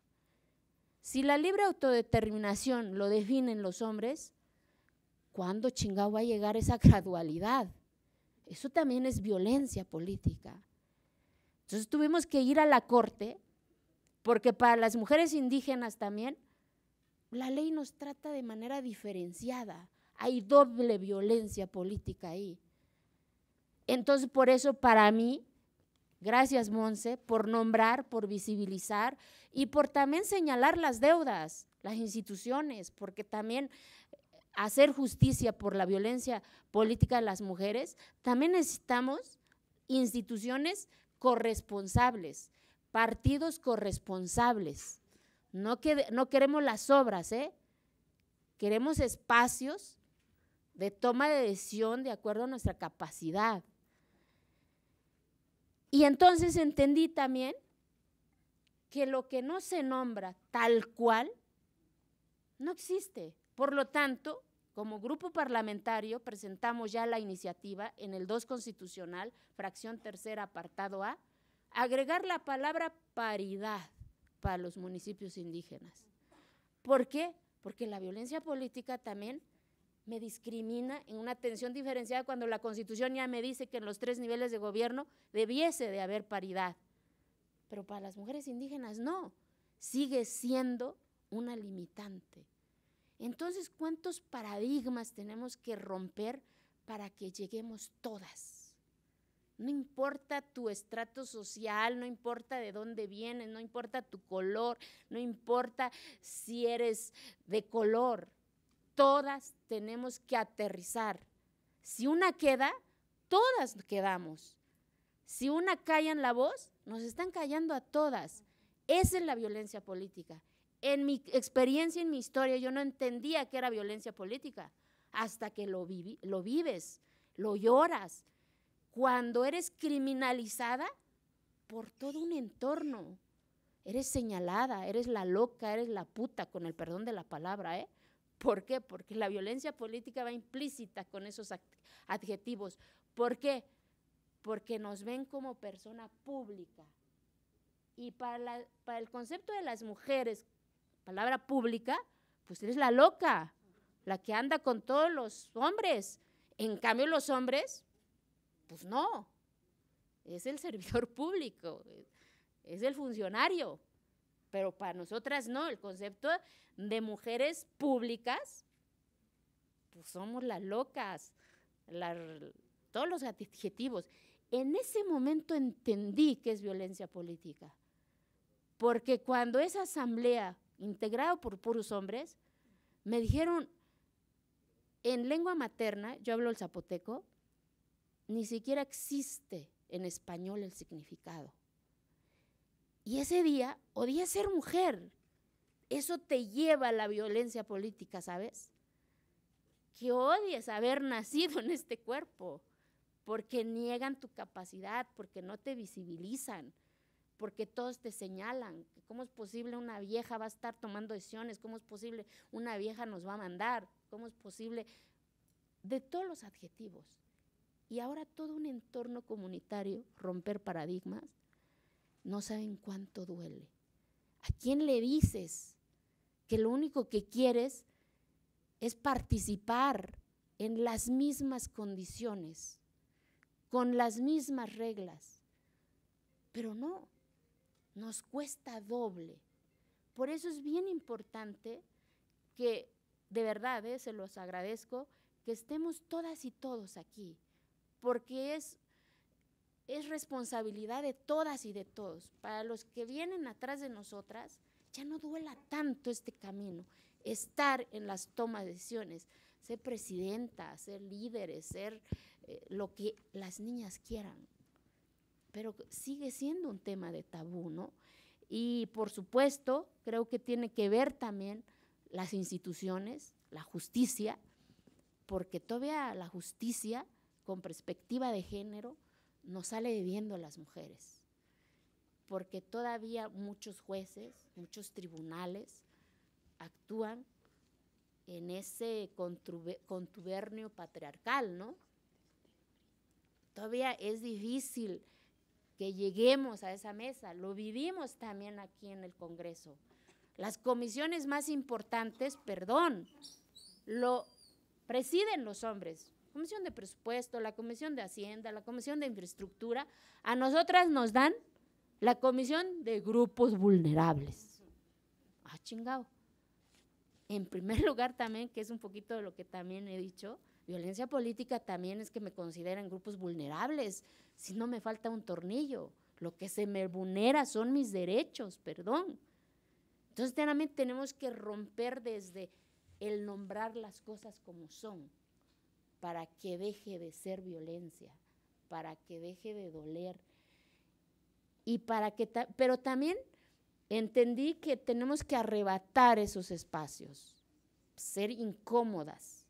Si la libre autodeterminación lo definen los hombres, ¿cuándo chingado va a llegar esa gradualidad? Eso también es violencia política. Entonces tuvimos que ir a la corte, porque para las mujeres indígenas también, la ley nos trata de manera diferenciada. Hay doble violencia política ahí. Entonces, por eso para mí, gracias Monse, por nombrar, por visibilizar y por también señalar las deudas, las instituciones, porque también hacer justicia por la violencia política de las mujeres, también necesitamos instituciones corresponsables, partidos corresponsables. No queremos las obras, queremos espacios de toma de decisión de acuerdo a nuestra capacidad. Y entonces entendí también que lo que no se nombra tal cual no existe. Por lo tanto, como grupo parlamentario presentamos ya la iniciativa en el 2 constitucional, fracción 3ª, apartado A, agregar la palabra paridad para los municipios indígenas. ¿Por qué? Porque la violencia política también me discrimina en una atención diferenciada cuando la Constitución ya me dice que en los 3 niveles de gobierno debiese de haber paridad. Pero para las mujeres indígenas no, sigue siendo una limitante. Entonces, ¿cuántos paradigmas tenemos que romper para que lleguemos todas? No importa tu estrato social, no importa de dónde vienes, no importa tu color, no importa si eres de color. Todas tenemos que aterrizar. Si una queda, todas quedamos. Si una calla en la voz, nos están callando a todas. Esa es la violencia política. en mi experiencia, en mi historia, yo no entendía qué era violencia política hasta que lo vives, lo lloras. Cuando eres criminalizada por todo un entorno, eres señalada, eres la loca, eres la puta, con el perdón de la palabra, ¿eh? ¿Por qué? Porque la violencia política va implícita con esos adjetivos. ¿Por qué? Porque nos ven como persona pública. Y para el concepto de las mujeres, palabra pública, pues eres la loca, la que anda con todos los hombres. En cambio, los hombres, pues no, es el servidor público, es el funcionario. Pero para nosotras no, el concepto de mujeres públicas, pues somos las locas, todos los adjetivos. En ese momento entendí qué es violencia política, porque cuando esa asamblea, integrada por puros hombres, me dijeron en lengua materna, yo hablo el zapoteco, ni siquiera existe en español el significado. Y ese día odié ser mujer. Eso te lleva a la violencia política, ¿sabes? Que odies haber nacido en este cuerpo, porque niegan tu capacidad, porque no te visibilizan, porque todos te señalan. ¿Cómo es posible una vieja va a estar tomando decisiones? ¿Cómo es posible una vieja nos va a mandar? ¿Cómo es posible? De todos los adjetivos. Y ahora todo un entorno comunitario, romper paradigmas, no saben cuánto duele. ¿A quién le dices que lo único que quieres es participar en las mismas condiciones, con las mismas reglas? Pero no, nos cuesta doble. Por eso es bien importante que, de verdad, se los agradezco, que estemos todas y todos aquí, porque es responsabilidad de todas y de todos. Para los que vienen atrás de nosotras, ya no duela tanto este camino, estar en las tomas de decisiones, ser presidenta, ser líderes, ser lo que las niñas quieran. Pero sigue siendo un tema de tabú, ¿no? Y por supuesto, creo que tiene que ver también las instituciones, la justicia, porque todavía la justicia, con perspectiva de género, nos sale debiendo a las mujeres, porque todavía muchos jueces, muchos tribunales actúan en ese contubernio patriarcal, ¿no? Todavía es difícil que lleguemos a esa mesa, lo vivimos también aquí en el Congreso. Las comisiones más importantes, lo presiden los hombres. Comisión de Presupuesto, la Comisión de Hacienda, la Comisión de Infraestructura. A nosotras nos dan la Comisión de Grupos Vulnerables. Ah, chingado. En primer lugar también, que es un poquito de lo que también he dicho, violencia política también es que me consideran grupos vulnerables. Si no me falta un tornillo, lo que se me vulnera son mis derechos, perdón. Entonces también tenemos que romper desde el nombrar las cosas como son, para que deje de ser violencia, para que deje de doler. Y pero también entendí que tenemos que arrebatar esos espacios, ser incómodas,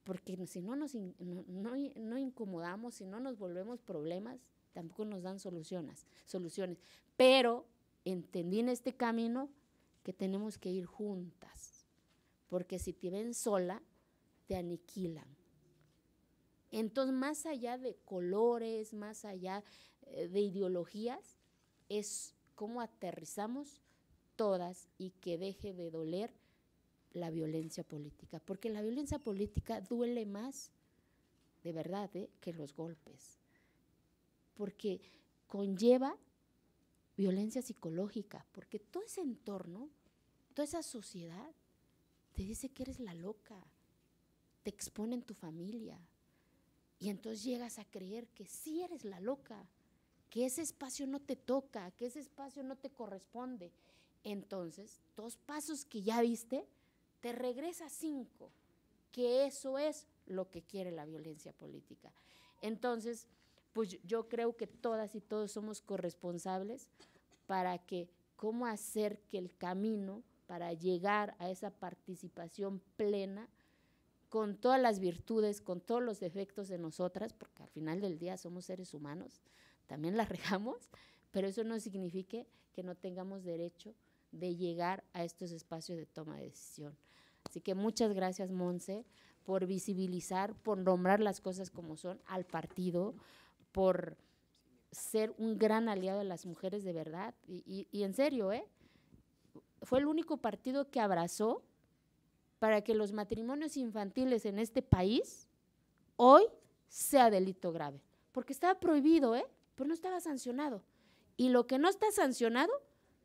porque si no no incomodamos, si no nos volvemos problemas, tampoco nos dan soluciones. Pero entendí en este camino que tenemos que ir juntas, porque si te ven sola, te aniquilan. Entonces, más allá de colores, más allá de ideologías, es cómo aterrizamos todas y que deje de doler la violencia política, porque la violencia política duele más, de verdad, que los golpes, porque conlleva violencia psicológica, porque todo ese entorno, toda esa sociedad te dice que eres la loca, te expone en tu familia, y entonces llegas a creer que sí eres la loca, que ese espacio no te toca, que ese espacio no te corresponde. Entonces, 2 pasos que ya viste, te regresa 5, que eso es lo que quiere la violencia política. Entonces, pues yo creo que todas y todos somos corresponsables para que cómo hacer que el camino para llegar a esa participación plena, con todas las virtudes, con todos los defectos de nosotras, porque al final del día somos seres humanos, también la regamos, pero eso no significa que no tengamos derecho de llegar a estos espacios de toma de decisión. Así que muchas gracias, Monse, por visibilizar, por nombrar las cosas como son al partido, por ser un gran aliado de las mujeres de verdad, y en serio, fue el único partido que abrazó para que los matrimonios infantiles en este país hoy sea delito grave, porque estaba prohibido, pero no estaba sancionado, y lo que no está sancionado,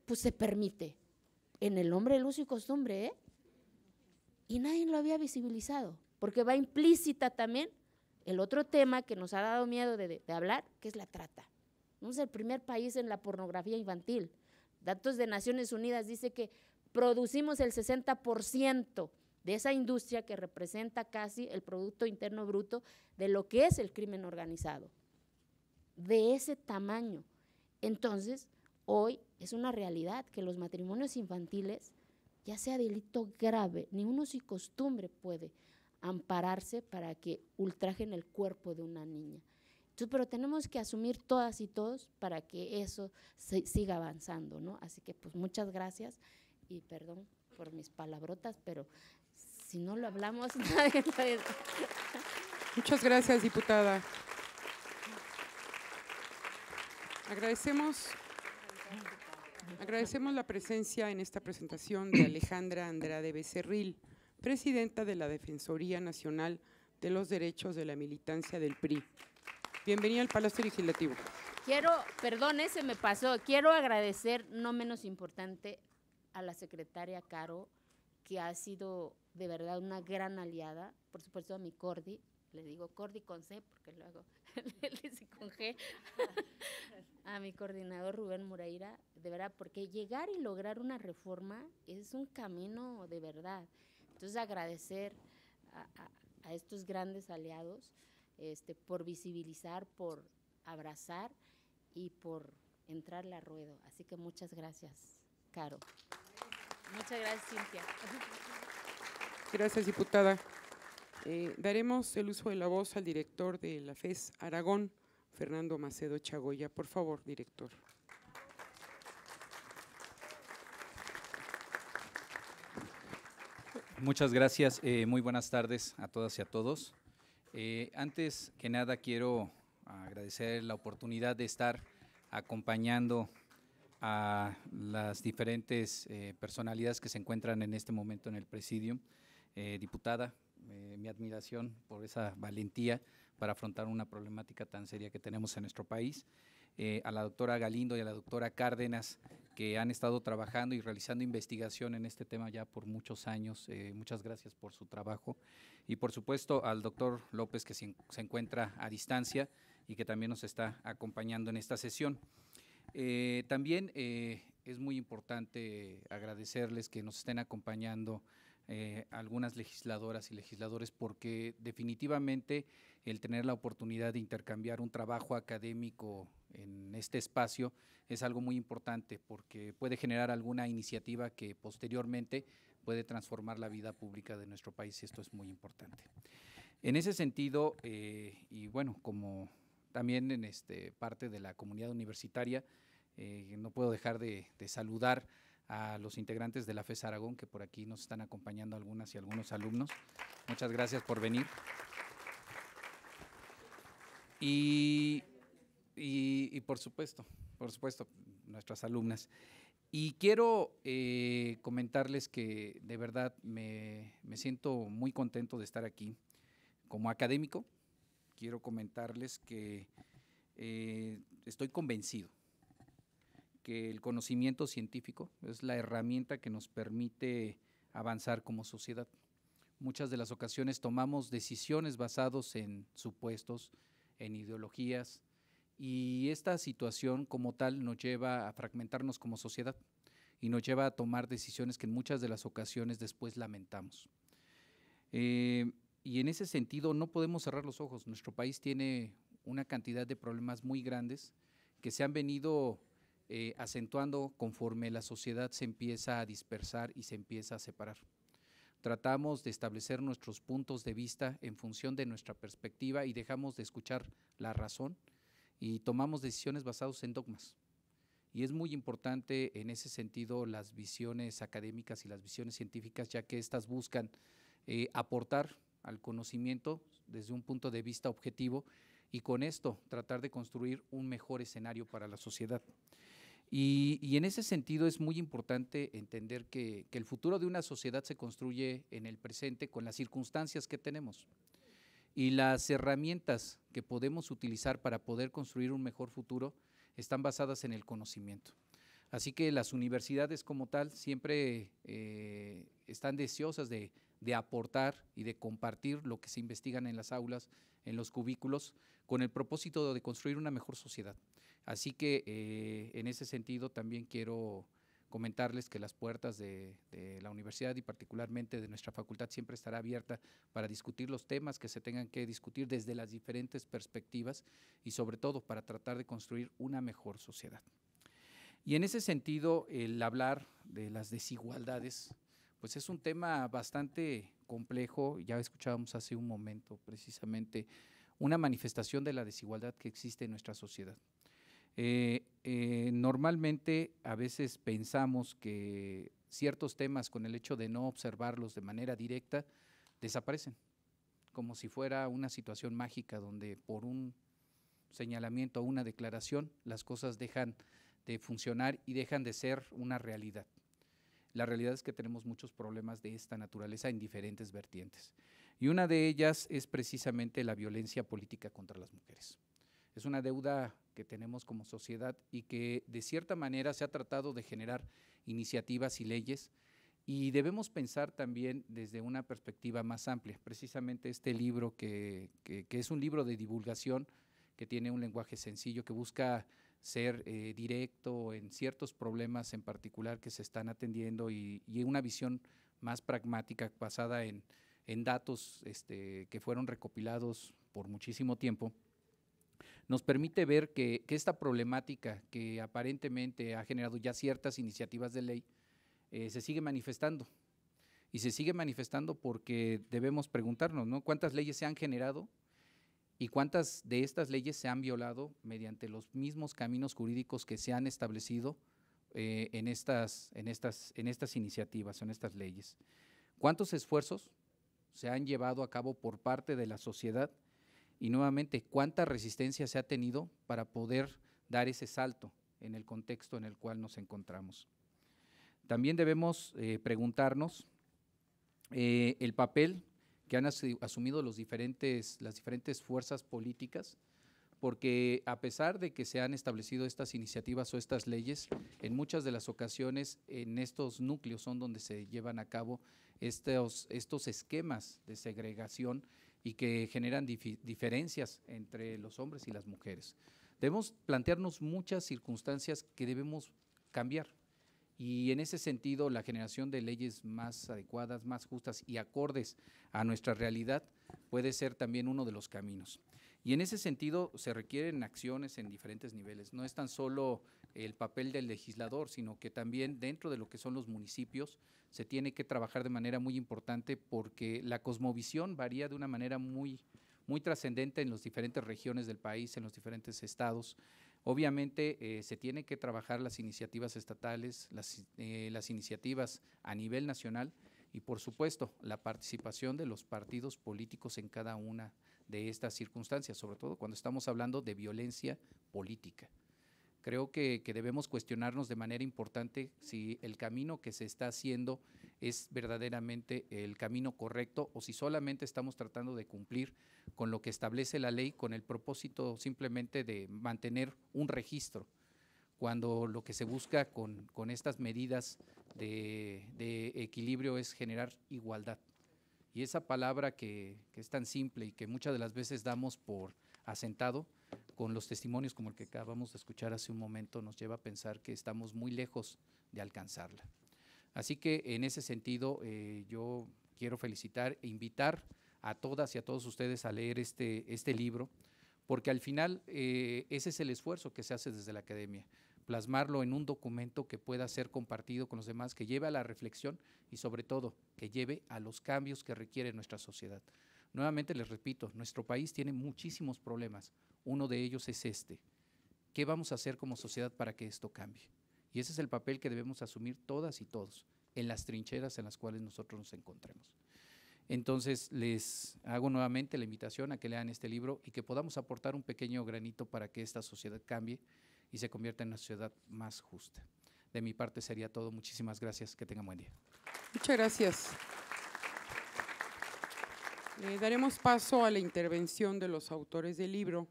pues se permite, en el nombre del uso y costumbre, y nadie lo había visibilizado, porque va implícita también el otro tema que nos ha dado miedo de hablar, que es la trata. Somos el primer país en la pornografía infantil. Datos de Naciones Unidas dice que producimos el 60% de esa industria que representa casi el Producto Interno Bruto de lo que es el crimen organizado. De ese tamaño. Entonces, hoy es una realidad que los matrimonios infantiles, ya sea delito grave, ni uno y costumbre puede ampararse para que ultrajen el cuerpo de una niña. Entonces, pero tenemos que asumir todas y todos para que eso siga avanzando, ¿no? Así que pues muchas gracias y perdón por mis palabrotas, pero si no lo hablamos, nadie puede. Muchas gracias, diputada. Agradecemos la presencia en esta presentación de Alejandra Andrade Becerril, presidenta de la Defensoría Nacional de los Derechos de la Militancia del PRI. Bienvenida al Palacio Legislativo. Se me pasó, quiero agradecer, no menos importante, a la secretaria Caro, que ha sido de verdad una gran aliada, por supuesto a mi Cordi, le digo Cordi con C, porque luego le dice con G, a mi coordinador Rubén Moreira, de verdad, porque llegar y lograr una reforma es un camino de verdad. Entonces agradecer a estos grandes aliados, por visibilizar, por abrazar y por entrarle a ruedo. Así que muchas gracias, Caro. Muchas gracias, Cintia. Gracias, diputada. Daremos el uso de la voz al director de la FES Aragón, Fernando Macedo Chagoya. Por favor, director. Muchas gracias. Muy buenas tardes a todas y a todos. Antes que nada quiero agradecer la oportunidad de estar acompañando a las diferentes personalidades que se encuentran en este momento en el presidium. Diputada, mi admiración por esa valentía para afrontar una problemática tan seria que tenemos en nuestro país. A la doctora Galindo y a la doctora Cárdenas, que han estado trabajando y realizando investigación en este tema ya por muchos años. Muchas gracias por su trabajo. Y por supuesto al doctor López, que se encuentra a distancia y que también nos está acompañando en esta sesión. También es muy importante agradecerles que nos estén acompañando algunas legisladoras y legisladores, porque definitivamente el tener la oportunidad de intercambiar un trabajo académico en este espacio es algo muy importante, porque puede generar alguna iniciativa que posteriormente puede transformar la vida pública de nuestro país, y esto es muy importante. En ese sentido, y bueno, como también en parte de la comunidad universitaria, no puedo dejar de saludar a los integrantes de la FES Aragón, que por aquí nos están acompañando algunas y algunos alumnos. Muchas gracias por venir. Y por supuesto, nuestras alumnas. Y quiero comentarles que de verdad me siento muy contento de estar aquí. Como académico, quiero comentarles que estoy convencido que el conocimiento científico es la herramienta que nos permite avanzar como sociedad. Muchas de las ocasiones tomamos decisiones basadas en supuestos, en ideologías, y esta situación como tal nos lleva a fragmentarnos como sociedad y nos lleva a tomar decisiones que en muchas de las ocasiones después lamentamos. Y en ese sentido no podemos cerrar los ojos. Nuestro país tiene una cantidad de problemas muy grandes que se han venido acentuando conforme la sociedad se empieza a dispersar y se empieza a separar. Tratamos de establecer nuestros puntos de vista en función de nuestra perspectiva y dejamos de escuchar la razón y tomamos decisiones basadas en dogmas. Y es muy importante en ese sentido las visiones académicas y las visiones científicas, ya que éstas buscan aportar al conocimiento desde un punto de vista objetivo y con esto tratar de construir un mejor escenario para la sociedad. Y en ese sentido es muy importante entender que el futuro de una sociedad se construye en el presente con las circunstancias que tenemos y las herramientas que podemos utilizar para poder construir un mejor futuro están basadas en el conocimiento. Así que las universidades como tal siempre están deseosas de aportar y de compartir lo que se investigan en las aulas, en los cubículos, con el propósito de construir una mejor sociedad. Así que en ese sentido también quiero comentarles que las puertas de la universidad y particularmente de nuestra facultad siempre estará abierta para discutir los temas que se tengan que discutir desde las diferentes perspectivas y sobre todo para tratar de construir una mejor sociedad. Y en ese sentido, el hablar de las desigualdades, pues es un tema bastante complejo. Ya escuchábamos hace un momento precisamente una manifestación de la desigualdad que existe en nuestra sociedad. Normalmente a veces pensamos que ciertos temas con el hecho de no observarlos de manera directa desaparecen, como si fuera una situación mágica donde por un señalamiento o una declaración las cosas dejan de funcionar y dejan de ser una realidad. La realidad es que tenemos muchos problemas de esta naturaleza en diferentes vertientes y una de ellas es precisamente la violencia política contra las mujeres. Es una deuda que tenemos como sociedad y que de cierta manera se ha tratado de generar iniciativas y leyes y debemos pensar también desde una perspectiva más amplia. Precisamente este libro que es un libro de divulgación que tiene un lenguaje sencillo, que busca ser directo en ciertos problemas en particular que se están atendiendo y una visión más pragmática basada en datos que fueron recopilados por muchísimo tiempo, nos permite ver que esta problemática que aparentemente ha generado ya ciertas iniciativas de ley se sigue manifestando. Y se sigue manifestando porque debemos preguntarnos, ¿no? ¿Cuántas leyes se han generado y cuántas de estas leyes se han violado mediante los mismos caminos jurídicos que se han establecido en estas iniciativas, en estas leyes? ¿Cuántos esfuerzos se han llevado a cabo por parte de la sociedad? Y nuevamente, ¿cuánta resistencia se ha tenido para poder dar ese salto en el contexto en el cual nos encontramos? También debemos preguntarnos el papel que han asumido las diferentes fuerzas políticas, porque a pesar de que se han establecido estas iniciativas o estas leyes, en muchas de las ocasiones en estos núcleos son donde se llevan a cabo estos esquemas de segregación y que generan diferencias entre los hombres y las mujeres. Debemos plantearnos muchas circunstancias que debemos cambiar y en ese sentido la generación de leyes más adecuadas, más justas y acordes a nuestra realidad puede ser también uno de los caminos. Y en ese sentido se requieren acciones en diferentes niveles. No es tan solo el papel del legislador, sino que también dentro de lo que son los municipios se tiene que trabajar de manera muy importante porque la cosmovisión varía de una manera muy trascendente en las diferentes regiones del país, en los diferentes estados. Obviamente se tiene que trabajar las iniciativas estatales, las iniciativas a nivel nacional y por supuesto la participación de los partidos políticos en cada una de estas circunstancias, sobre todo cuando estamos hablando de violencia política. Creo que debemos cuestionarnos de manera importante si el camino que se está haciendo es verdaderamente el camino correcto o si solamente estamos tratando de cumplir con lo que establece la ley con el propósito simplemente de mantener un registro, cuando lo que se busca con estas medidas de equilibrio es generar igualdad. Y esa palabra que es tan simple y que muchas de las veces damos por asentado, con los testimonios como el que acabamos de escuchar hace un momento, nos lleva a pensar que estamos muy lejos de alcanzarla. Así que en ese sentido yo quiero felicitar e invitar a todas y a todos ustedes a leer este libro, porque al final ese es el esfuerzo que se hace desde la academia, plasmarlo en un documento que pueda ser compartido con los demás, que lleve a la reflexión y sobre todo que lleve a los cambios que requiere nuestra sociedad. Nuevamente les repito, nuestro país tiene muchísimos problemas, uno de ellos es este. ¿Qué vamos a hacer como sociedad para que esto cambie? Y ese es el papel que debemos asumir todas y todos en las trincheras en las cuales nosotros nos encontremos. Entonces, les hago nuevamente la invitación a que lean este libro y que podamos aportar un pequeño granito para que esta sociedad cambie y se convierta en una sociedad más justa. De mi parte sería todo. Muchísimas gracias. Que tengan buen día. Muchas gracias. Daremos paso a la intervención de los autores del libro.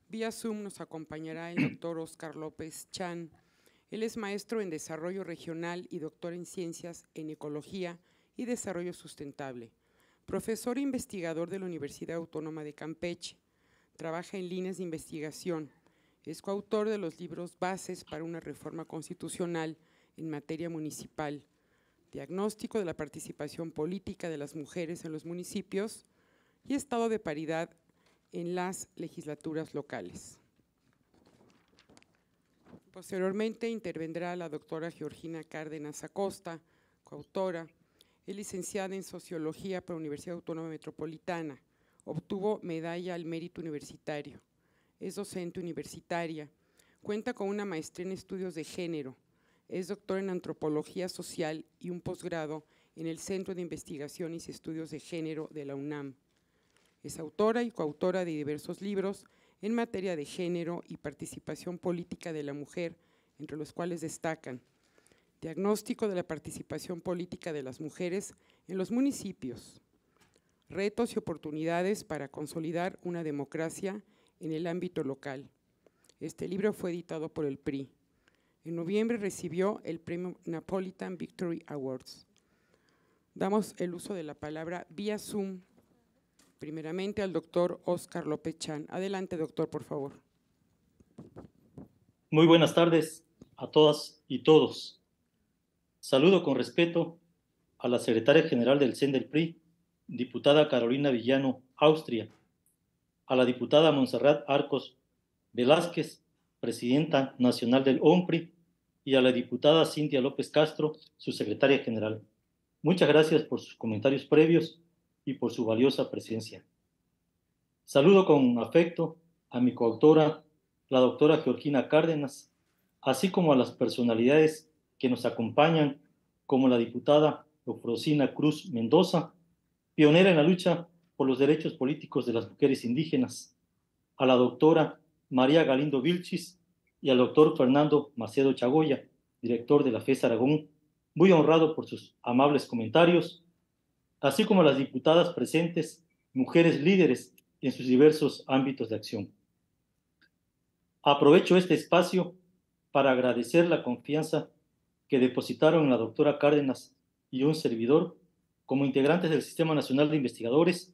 Vía Zoom nos acompañará el doctor Óscar López Chan. Él es maestro en Desarrollo Regional y doctor en Ciencias en Ecología y Desarrollo Sustentable. Profesor e investigador de la Universidad Autónoma de Campeche. Trabaja en líneas de investigación. Es coautor de los libros Bases para una reforma constitucional en materia municipal, Diagnóstico de la participación política de las mujeres en los municipios y Estado de paridad en las legislaturas locales. Posteriormente intervendrá la doctora Georgina Cárdenas Acosta, coautora. Es licenciada en Sociología por la Universidad Autónoma Metropolitana. Obtuvo medalla al mérito universitario. Es docente universitaria. Cuenta con una maestría en estudios de género. Es doctora en Antropología Social y un posgrado en el Centro de Investigaciones y Estudios de Género de la UNAM. Es autora y coautora de diversos libros en materia de género y participación política de la mujer, entre los cuales destacan Diagnóstico de la participación política de las mujeres en los municipios, Retos y oportunidades para consolidar una democracia en el ámbito local. Este libro fue editado por el PRI. En noviembre recibió el premio Napolitan Victory Awards. Damos el uso de la palabra vía Zoom, primeramente al doctor Óscar López Chan. Adelante, doctor, por favor. Muy buenas tardes a todas y todos. Saludo con respeto a la secretaria general del CEN del PRI, diputada Carolina Villano, Austria, a la diputada Montserrat Arcos Velázquez, presidenta nacional del OMPRI, y a la diputada Cintia López Castro, su secretaria general. Muchas gracias por sus comentarios previos y por su valiosa presencia. Saludo con afecto a mi coautora, la doctora Georgina Cárdenas, así como a las personalidades que nos acompañan, como la diputada Eufrosina Cruz Mendoza, pionera en la lucha por los derechos políticos de las mujeres indígenas, a la doctora María Galindo Vilchis y al doctor Fernando Macedo Chagoya, director de la FES Aragón, muy honrado por sus amables comentarios, así como a las diputadas presentes, mujeres líderes en sus diversos ámbitos de acción. Aprovecho este espacio para agradecer la confianza que depositaron en la doctora Cárdenas y un servidor como integrantes del Sistema Nacional de Investigadores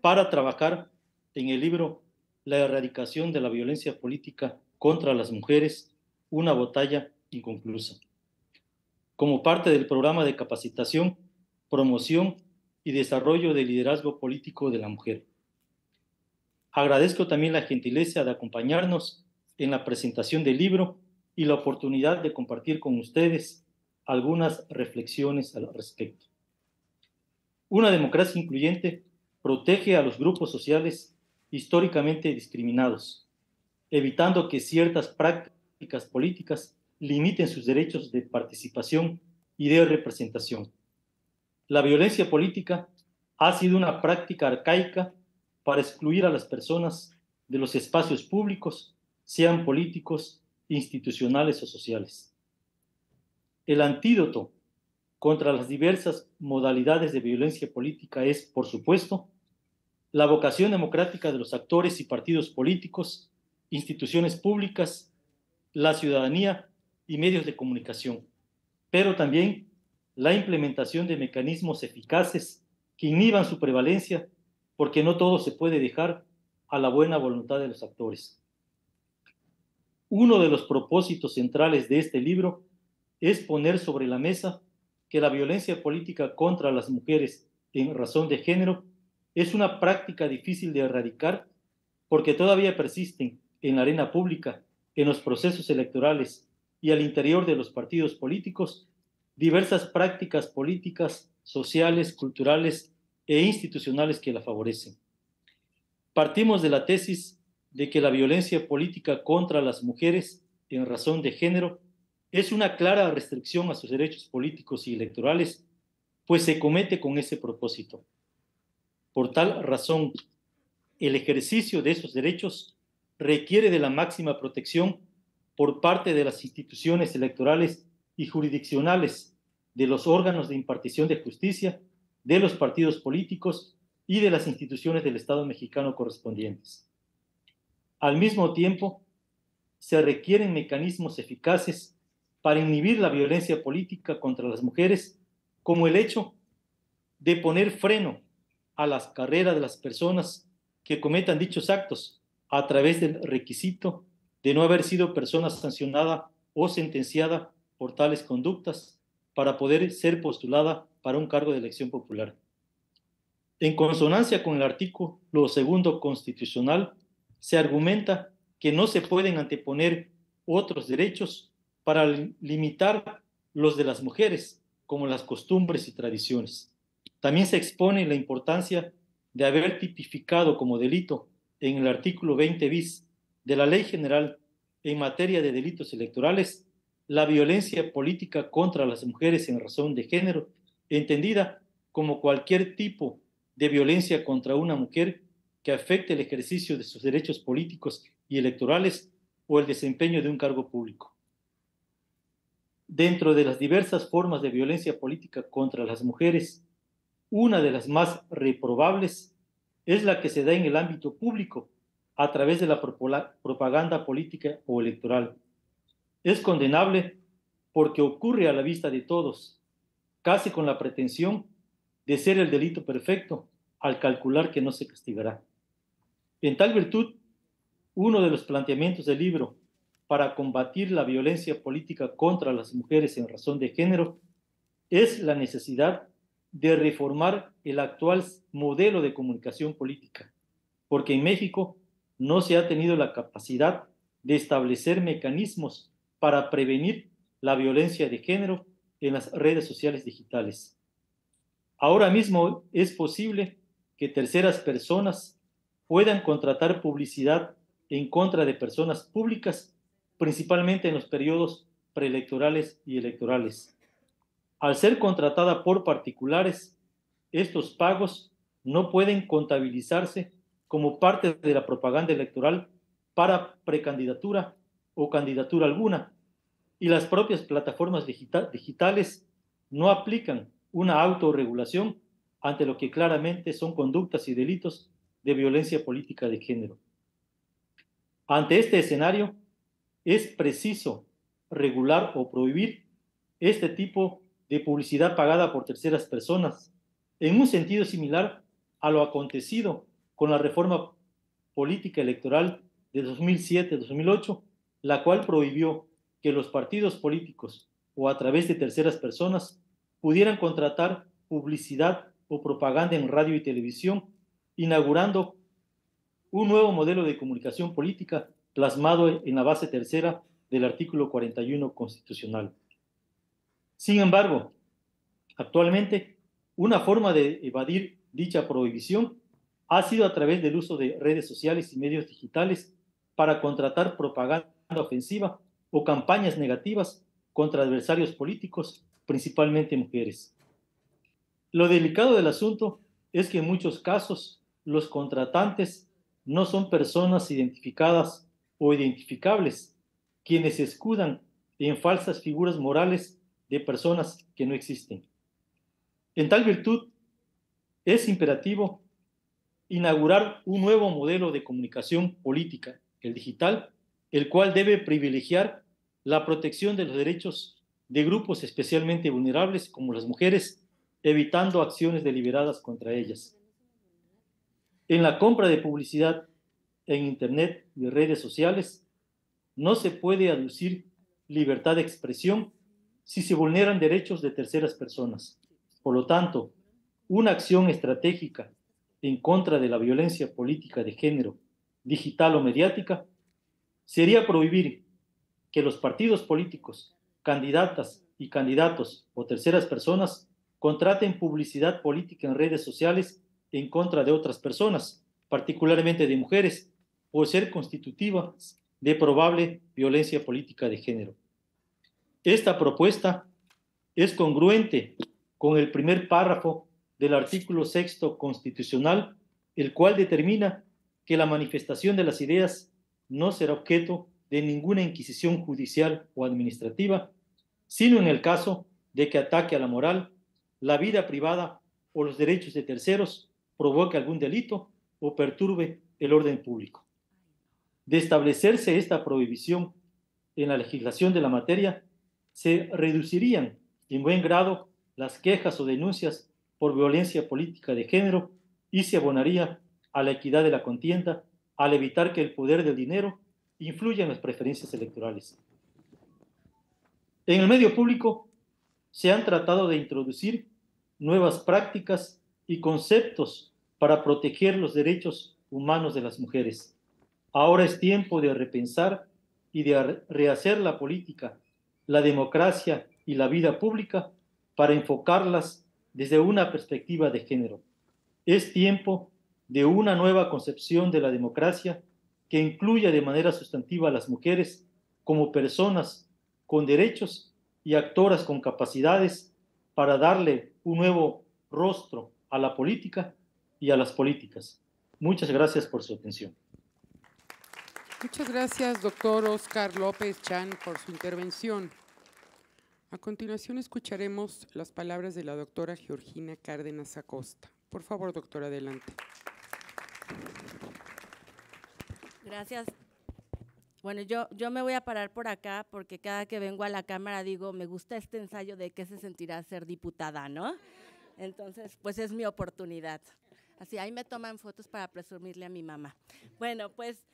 para trabajar en el libro La erradicación de la violencia política contra las mujeres, una batalla inconclusa, como parte del programa de capacitación, promoción y desarrollo del liderazgo político de la mujer. Agradezco también la gentileza de acompañarnos en la presentación del libro y la oportunidad de compartir con ustedes algunas reflexiones al respecto. Una democracia incluyente protege a los grupos sociales históricamente discriminados, evitando que ciertas prácticas políticas limiten sus derechos de participación y de representación. La violencia política ha sido una práctica arcaica para excluir a las personas de los espacios públicos, sean políticos, institucionales o sociales. El antídoto contra las diversas modalidades de violencia política es, por supuesto, la vocación democrática de los actores y partidos políticos, instituciones públicas, la ciudadanía y medios de comunicación, pero también la implementación de mecanismos eficaces que inhiban su prevalencia, porque no todo se puede dejar a la buena voluntad de los actores. Uno de los propósitos centrales de este libro es poner sobre la mesa que la violencia política contra las mujeres en razón de género es una práctica difícil de erradicar porque todavía persisten en la arena pública, en los procesos electorales y al interior de los partidos políticos diversas prácticas políticas, sociales, culturales e institucionales que la favorecen. Partimos de la tesis de que la violencia política contra las mujeres en razón de género es una clara restricción a sus derechos políticos y electorales, pues se comete con ese propósito. Por tal razón, el ejercicio de esos derechos requiere de la máxima protección por parte de las instituciones electorales y jurisdiccionales, de los órganos de impartición de justicia, de los partidos políticos y de las instituciones del Estado mexicano correspondientes. Al mismo tiempo, se requieren mecanismos eficaces para inhibir la violencia política contra las mujeres, como el hecho de poner freno a las carreras de las personas que cometan dichos actos a través del requisito de no haber sido persona sancionada o sentenciada por tales conductas para poder ser postulada para un cargo de elección popular. En consonancia con el artículo 2 constitucional, se argumenta que no se pueden anteponer otros derechos para limitar los de las mujeres, como las costumbres y tradiciones. También se expone la importancia de haber tipificado como delito en el artículo 20 bis de la Ley General en materia de delitos electorales la violencia política contra las mujeres en razón de género, entendida como cualquier tipo de violencia contra una mujer que afecte el ejercicio de sus derechos políticos y electorales o el desempeño de un cargo público. Dentro de las diversas formas de violencia política contra las mujeres, una de las más reprobables es la que se da en el ámbito público a través de la propaganda política o electoral. Es condenable porque ocurre a la vista de todos, casi con la pretensión de ser el delito perfecto, al calcular que no se castigará. En tal virtud, uno de los planteamientos del libro para combatir la violencia política contra las mujeres en razón de género es la necesidad de reformar el actual modelo de comunicación política, porque en México no se ha tenido la capacidad de establecer mecanismos para prevenir la violencia de género en las redes sociales digitales. Ahora mismo es posible que terceras personas puedan contratar publicidad en contra de personas públicas, principalmente en los periodos preelectorales y electorales. Al ser contratada por particulares, estos pagos no pueden contabilizarse como parte de la propaganda electoral para precandidatura o candidatura alguna, y las propias plataformas digitales no aplican una autorregulación ante lo que claramente son conductas y delitos de violencia política de género. Ante este escenario, es preciso regular o prohibir este tipo de publicidad pagada por terceras personas, en un sentido similar a lo acontecido con la reforma política electoral de 2007-2008, la cual prohibió que los partidos políticos o a través de terceras personas pudieran contratar publicidad o propaganda en radio y televisión, inaugurando un nuevo modelo de comunicación política plasmado en la base tercera del artículo 41 constitucional. Sin embargo, actualmente, una forma de evadir dicha prohibición ha sido a través del uso de redes sociales y medios digitales para contratar propaganda ofensiva o campañas negativas contra adversarios políticos, principalmente mujeres. Lo delicado del asunto es que en muchos casos los contratantes no son personas identificadas o identificables, quienes se escudan en falsas figuras morales de personas que no existen. En tal virtud, es imperativo inaugurar un nuevo modelo de comunicación política, el digital, el cual debe privilegiar la protección de los derechos de grupos especialmente vulnerables como las mujeres, evitando acciones deliberadas contra ellas. En la compra de publicidad en Internet y redes sociales, no se puede aducir libertad de expresión si se vulneran derechos de terceras personas. Por lo tanto, una acción estratégica en contra de la violencia política de género, digital o mediática, sería prohibir que los partidos políticos, candidatas y candidatos o terceras personas contraten publicidad política en redes sociales en contra de otras personas, particularmente de mujeres, por ser constitutivas de probable violencia política de género. Esta propuesta es congruente con el primer párrafo del artículo 6º constitucional, el cual determina que la manifestación de las ideas no será objeto de ninguna inquisición judicial o administrativa, sino en el caso de que ataque a la moral, la vida privada o los derechos de terceros, provoque algún delito o perturbe el orden público. De establecerse esta prohibición en la legislación de la materia, se reducirían en buen grado las quejas o denuncias por violencia política de género y se abonaría a la equidad de la contienda al evitar que el poder del dinero influya en las preferencias electorales. En el medio público se han tratado de introducir nuevas prácticas y conceptos para proteger los derechos humanos de las mujeres. Ahora es tiempo de repensar y de rehacer la política, la democracia y la vida pública para enfocarlas desde una perspectiva de género. Es tiempo de una nueva concepción de la democracia que incluya de manera sustantiva a las mujeres como personas con derechos y actoras con capacidades para darle un nuevo rostro a la política y a las políticas. Muchas gracias por su atención. Muchas gracias, doctor Oscar López Chan, por su intervención. A continuación escucharemos las palabras de la doctora Georgina Cárdenas Acosta. Por favor, doctora, adelante. Gracias. Bueno, yo me voy a parar por acá porque cada que vengo a la Cámara digo, me gusta este ensayo de qué se sentirá ser diputada, ¿no? Entonces, pues es mi oportunidad. Así, ahí me toman fotos para presumirle a mi mamá. Bueno, pues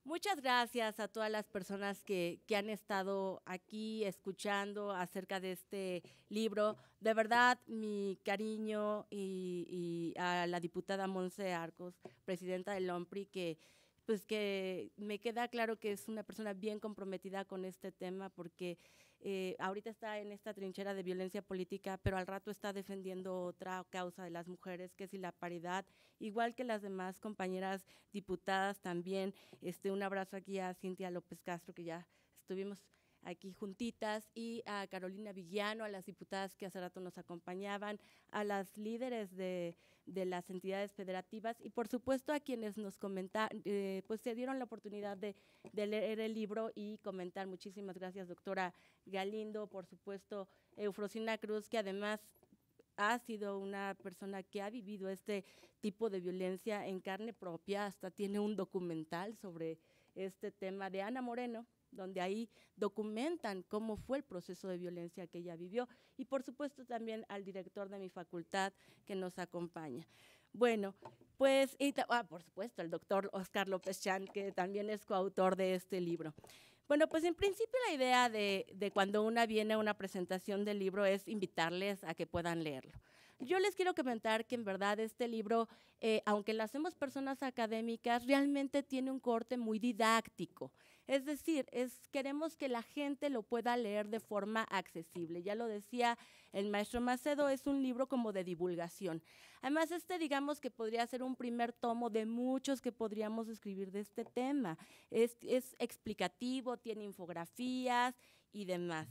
muchas gracias a todas las personas que han estado aquí escuchando acerca de este libro. De verdad, mi cariño y a la diputada Monse Arcos, presidenta del OMPRI, que me queda claro que es una persona bien comprometida con este tema porque ahorita está en esta trinchera de violencia política, pero al rato está defendiendo otra causa de las mujeres, que es la paridad, igual que las demás compañeras diputadas también. Un abrazo aquí a Cintia López Castro, que ya estuvimos aquí juntitas, y a Carolina Villano, a las diputadas que hace rato nos acompañaban, a las líderes de las entidades federativas y por supuesto a quienes nos comentaron, pues se dieron la oportunidad de leer el libro y comentar. Muchísimas gracias, doctora Galindo, por supuesto, Eufrosina Cruz, que además ha sido una persona que ha vivido este tipo de violencia en carne propia, hasta tiene un documental sobre este tema, de Ana Moreno, donde ahí documentan cómo fue el proceso de violencia que ella vivió, y por supuesto también al director de mi facultad que nos acompaña. Bueno, pues, por supuesto, el doctor Oscar López Chan, que también es coautor de este libro. Bueno, pues en principio la idea de cuando una viene a una presentación del libro es invitarles a que puedan leerlo. Yo les quiero comentar que en verdad este libro, aunque lo hacemos personas académicas, realmente tiene un corte muy didáctico. Es decir, queremos que la gente lo pueda leer de forma accesible. Ya lo decía el maestro Macedo, es un libro como de divulgación. Además, digamos que podría ser un primer tomo de muchos que podríamos escribir de este tema. Es explicativo, tiene infografías y demás.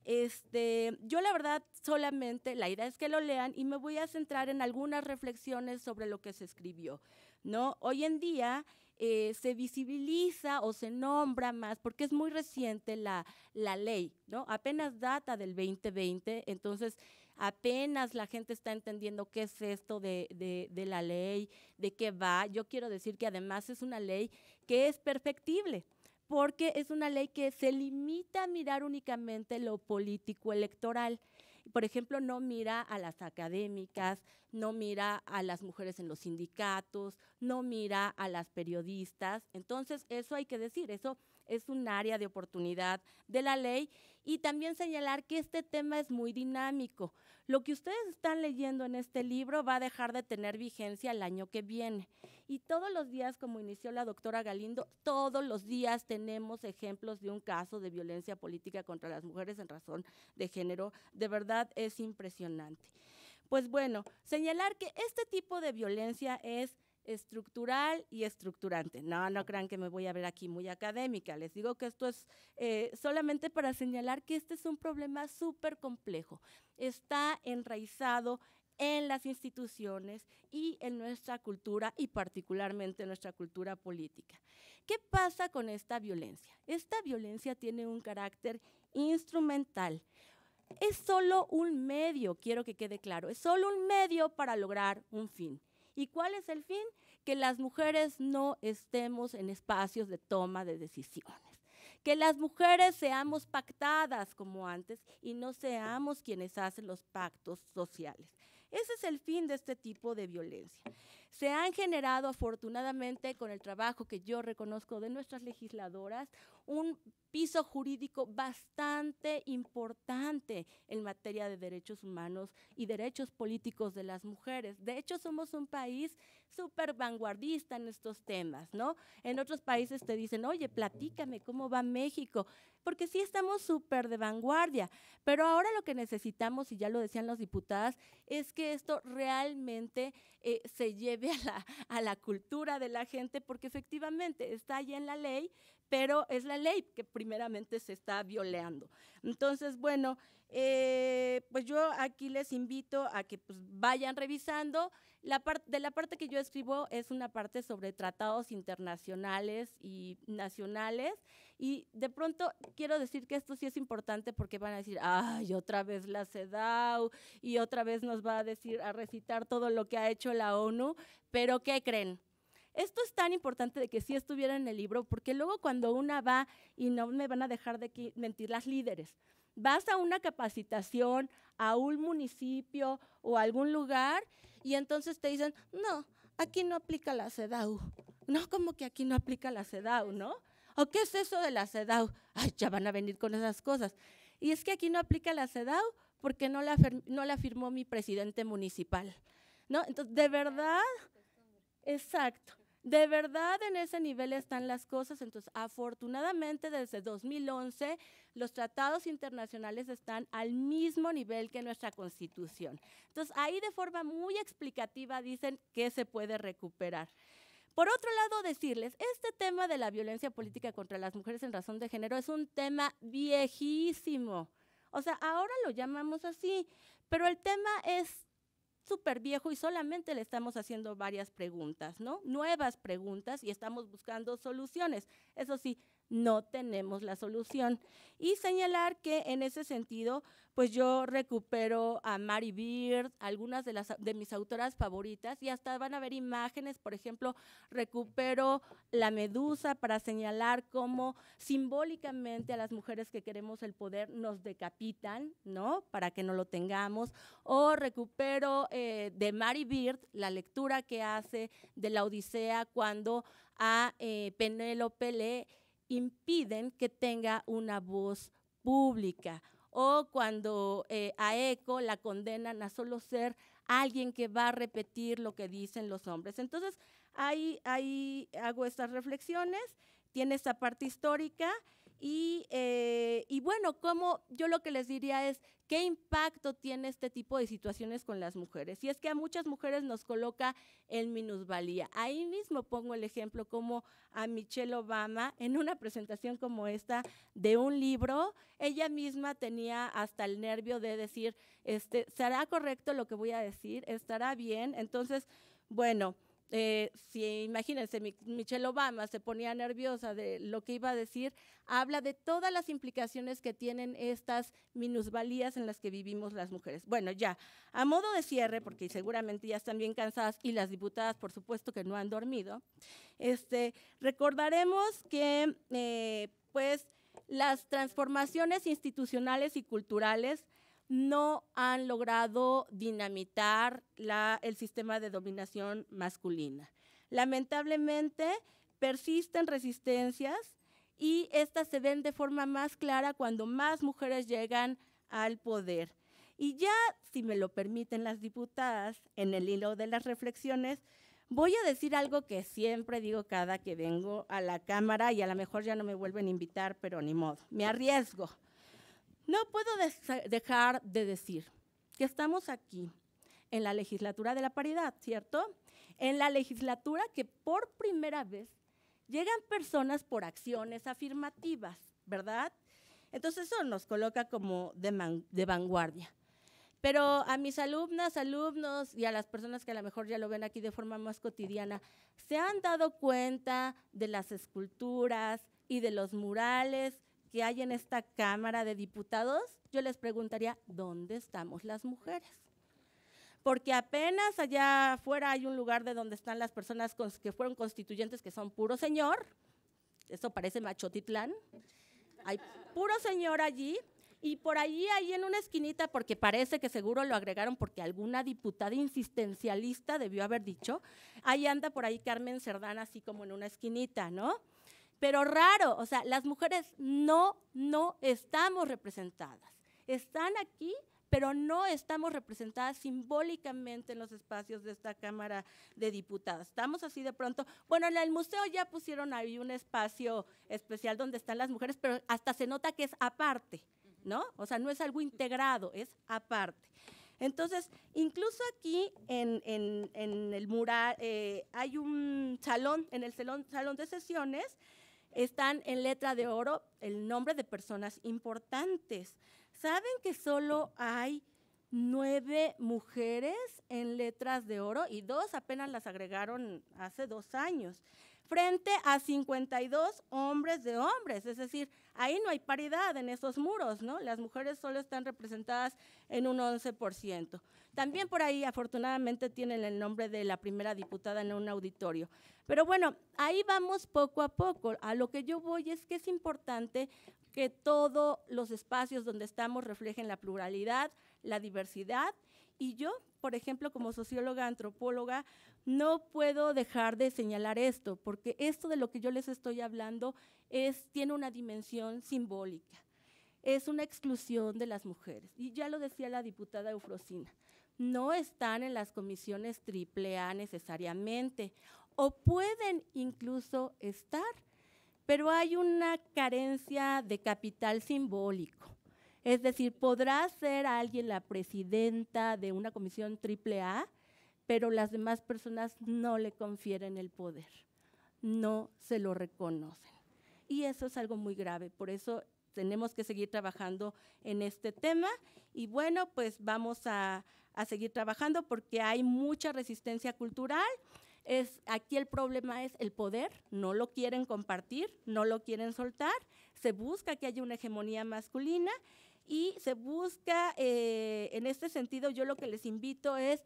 Yo la verdad solamente, la idea es que lo lean y me voy a centrar en algunas reflexiones sobre lo que se escribió, ¿no? Hoy en día se visibiliza o se nombra más, porque es muy reciente la ley, ¿no? Apenas data del 2020, entonces apenas la gente está entendiendo qué es esto de la ley, de qué va. Yo quiero decir que además es una ley que es perfectible, porque es una ley que se limita a mirar únicamente lo político electoral. Por ejemplo, no mira a las académicas, no mira a las mujeres en los sindicatos, no mira a las periodistas. Entonces, eso hay que decir, eso es un área de oportunidad de la ley, y también señalar que este tema es muy dinámico. Lo que ustedes están leyendo en este libro va a dejar de tener vigencia el año que viene. Y todos los días, como inició la doctora Galindo, todos los días tenemos ejemplos de un caso de violencia política contra las mujeres en razón de género. De verdad es impresionante. Pues bueno, señalar que este tipo de violencia es estructural y estructurante. No crean que me voy a ver aquí muy académica. Les digo que esto es solamente para señalar que este es un problema súper complejo. Está enraizado en las instituciones y en nuestra cultura, y particularmente en nuestra cultura política. ¿Qué pasa con esta violencia? Esta violencia tiene un carácter instrumental. Es solo un medio, quiero que quede claro, es solo un medio para lograr un fin. ¿Y cuál es el fin? Que las mujeres no estemos en espacios de toma de decisiones. Que las mujeres seamos pactadas como antes y no seamos quienes hacen los pactos sociales. Ese es el fin de este tipo de violencia. Se han generado, afortunadamente, con el trabajo que yo reconozco de nuestras legisladoras, un piso jurídico bastante importante en materia de derechos humanos y derechos políticos de las mujeres. De hecho, somos un país súper vanguardista en estos temas, ¿no? En otros países te dicen, oye, platícame cómo va México, porque sí estamos súper de vanguardia, pero ahora lo que necesitamos, y ya lo decían las diputadas, es que esto realmente se lleve a la cultura de la gente, porque efectivamente está ahí en la ley, pero es la ley que primeramente se está violando. Entonces, bueno, pues yo aquí les invito a que pues, vayan revisando. De la parte que yo escribo es una parte sobre tratados internacionales y nacionales, y de pronto quiero decir que esto sí es importante porque van a decir, ay, otra vez la CEDAW y otra vez nos va a recitar todo lo que ha hecho la ONU, pero ¿qué creen? Esto es tan importante de que sí estuviera en el libro, porque luego cuando una va, y no me van a dejar de mentir las líderes, vas a una capacitación, a un municipio o a algún lugar, y entonces te dicen, no, aquí no aplica la CEDAW. No, como que aquí no aplica la CEDAW, ¿no? ¿O qué es eso de la CEDAW? Ay, ya van a venir con esas cosas. Y es que aquí no aplica la CEDAW porque no la firmó mi presidente municipal, ¿no? Entonces, de verdad, exacto. De verdad en ese nivel están las cosas. Entonces, afortunadamente desde 2011 los tratados internacionales están al mismo nivel que nuestra Constitución. Entonces, ahí de forma muy explicativa dicen que se puede recuperar. Por otro lado, decirles, este tema de la violencia política contra las mujeres en razón de género es un tema viejísimo. O sea, ahora lo llamamos así, pero el tema es súper viejo y solamente le estamos haciendo varias preguntas, ¿no? Nuevas preguntas, y estamos buscando soluciones. Eso sí, no tenemos la solución. Y señalar que en ese sentido, pues yo recupero a Mary Beard, algunas de mis autoras favoritas, y hasta van a ver imágenes. Por ejemplo, recupero La Medusa para señalar cómo simbólicamente a las mujeres que queremos el poder nos decapitan, ¿no? Para que no lo tengamos. O recupero de Mary Beard la lectura que hace de la Odisea cuando a Penélope le impiden que tenga una voz pública, o cuando a Eco la condenan a solo ser alguien que va a repetir lo que dicen los hombres. Entonces, ahí hago estas reflexiones, tiene esta parte histórica, y bueno, como yo lo que les diría es, ¿qué impacto tiene este tipo de situaciones con las mujeres? Y es que a muchas mujeres nos coloca en minusvalía. Ahí mismo pongo el ejemplo como a Michelle Obama, en una presentación como esta de un libro, ella misma tenía hasta el nervio de decir, ¿será correcto lo que voy a decir? ¿Estará bien? Entonces, bueno, si imagínense, Michelle Obama se ponía nerviosa de lo que iba a decir, habla de todas las implicaciones que tienen estas minusvalías en las que vivimos las mujeres. Bueno, ya, a modo de cierre, porque seguramente ya están bien cansadas y las diputadas, por supuesto, que no han dormido, recordaremos que pues las transformaciones institucionales y culturales no han logrado dinamitar el sistema de dominación masculina. Lamentablemente, persisten resistencias y estas se ven de forma más clara cuando más mujeres llegan al poder. Y ya, si me lo permiten las diputadas, en el hilo de las reflexiones, voy a decir algo que siempre digo cada que vengo a la Cámara y a lo mejor ya no me vuelven a invitar, pero ni modo, me arriesgo. No puedo dejar de decir que estamos aquí en la legislatura de la paridad, ¿cierto? En la legislatura que por primera vez llegan personas por acciones afirmativas, ¿verdad? Entonces eso nos coloca como de vanguardia. Pero a mis alumnas, alumnos y a las personas que a lo mejor ya lo ven aquí de forma más cotidiana, ¿se han dado cuenta de las esculturas y de los murales que hay en esta Cámara de Diputados? Yo les preguntaría, ¿dónde estamos las mujeres? Porque apenas allá afuera hay un lugar de donde están las personas que fueron constituyentes, que son puro señor, eso parece Machotitlán, hay puro señor allí, y por allí, ahí en una esquinita, porque parece que seguro lo agregaron porque alguna diputada insistencialista debió haber dicho, ahí anda por ahí Carmen Cerdán, así como en una esquinita, ¿no? Pero raro, o sea, las mujeres no estamos representadas. Están aquí, pero no estamos representadas simbólicamente en los espacios de esta Cámara de Diputados. Estamos así de pronto, bueno, en el museo ya pusieron ahí un espacio especial donde están las mujeres, pero hasta se nota que es aparte, ¿no? O sea, no es algo integrado, es aparte. Entonces, incluso aquí en el mural hay un salón, en el salón de sesiones, están en letra de oro el nombre de personas importantes. ¿Saben que solo hay 9 mujeres en letras de oro y 2 apenas las agregaron hace 2 años? Frente a 52 hombres de hombres, es decir, ahí no hay paridad en esos muros, ¿no? Las mujeres solo están representadas en un 11%. También por ahí, afortunadamente, tienen el nombre de la primera diputada en un auditorio. Pero bueno, ahí vamos poco a poco. A lo que yo voy es que es importante que todos los espacios donde estamos reflejen la pluralidad, la diversidad, y yo, por ejemplo, como socióloga, antropóloga, no puedo dejar de señalar esto, porque esto de lo que yo les estoy hablando tiene una dimensión simbólica, es una exclusión de las mujeres. Y ya lo decía la diputada Eufrosina, no están en las comisiones AAA necesariamente, o pueden incluso estar, pero hay una carencia de capital simbólico. Es decir, podrá ser alguien la presidenta de una comisión AAA, pero las demás personas no le confieren el poder, no se lo reconocen. Y eso es algo muy grave, por eso tenemos que seguir trabajando en este tema. Y bueno, pues vamos a seguir trabajando porque hay mucha resistencia cultural. Aquí el problema es el poder, no lo quieren compartir, no lo quieren soltar, se busca que haya una hegemonía masculina y se busca, en este sentido, yo lo que les invito es,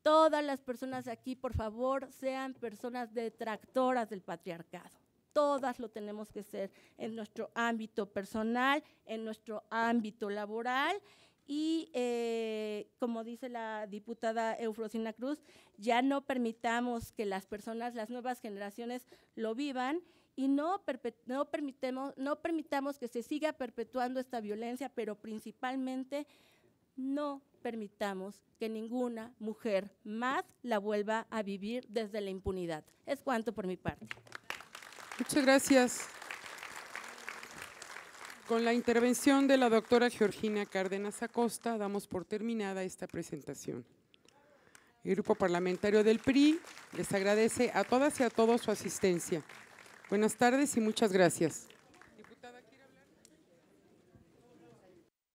todas las personas de aquí, por favor, sean personas detractoras del patriarcado. Todas lo tenemos que ser en nuestro ámbito personal, en nuestro ámbito laboral. Y como dice la diputada Eufrosina Cruz, ya no permitamos que las personas, las nuevas generaciones lo vivan y no permitamos que se siga perpetuando esta violencia, pero principalmente no permitamos que ninguna mujer más la vuelva a vivir desde la impunidad. Es cuanto por mi parte. Muchas gracias. Con la intervención de la doctora Georgina Cárdenas Acosta, damos por terminada esta presentación. El Grupo Parlamentario del PRI les agradece a todas y a todos su asistencia. Buenas tardes y muchas gracias.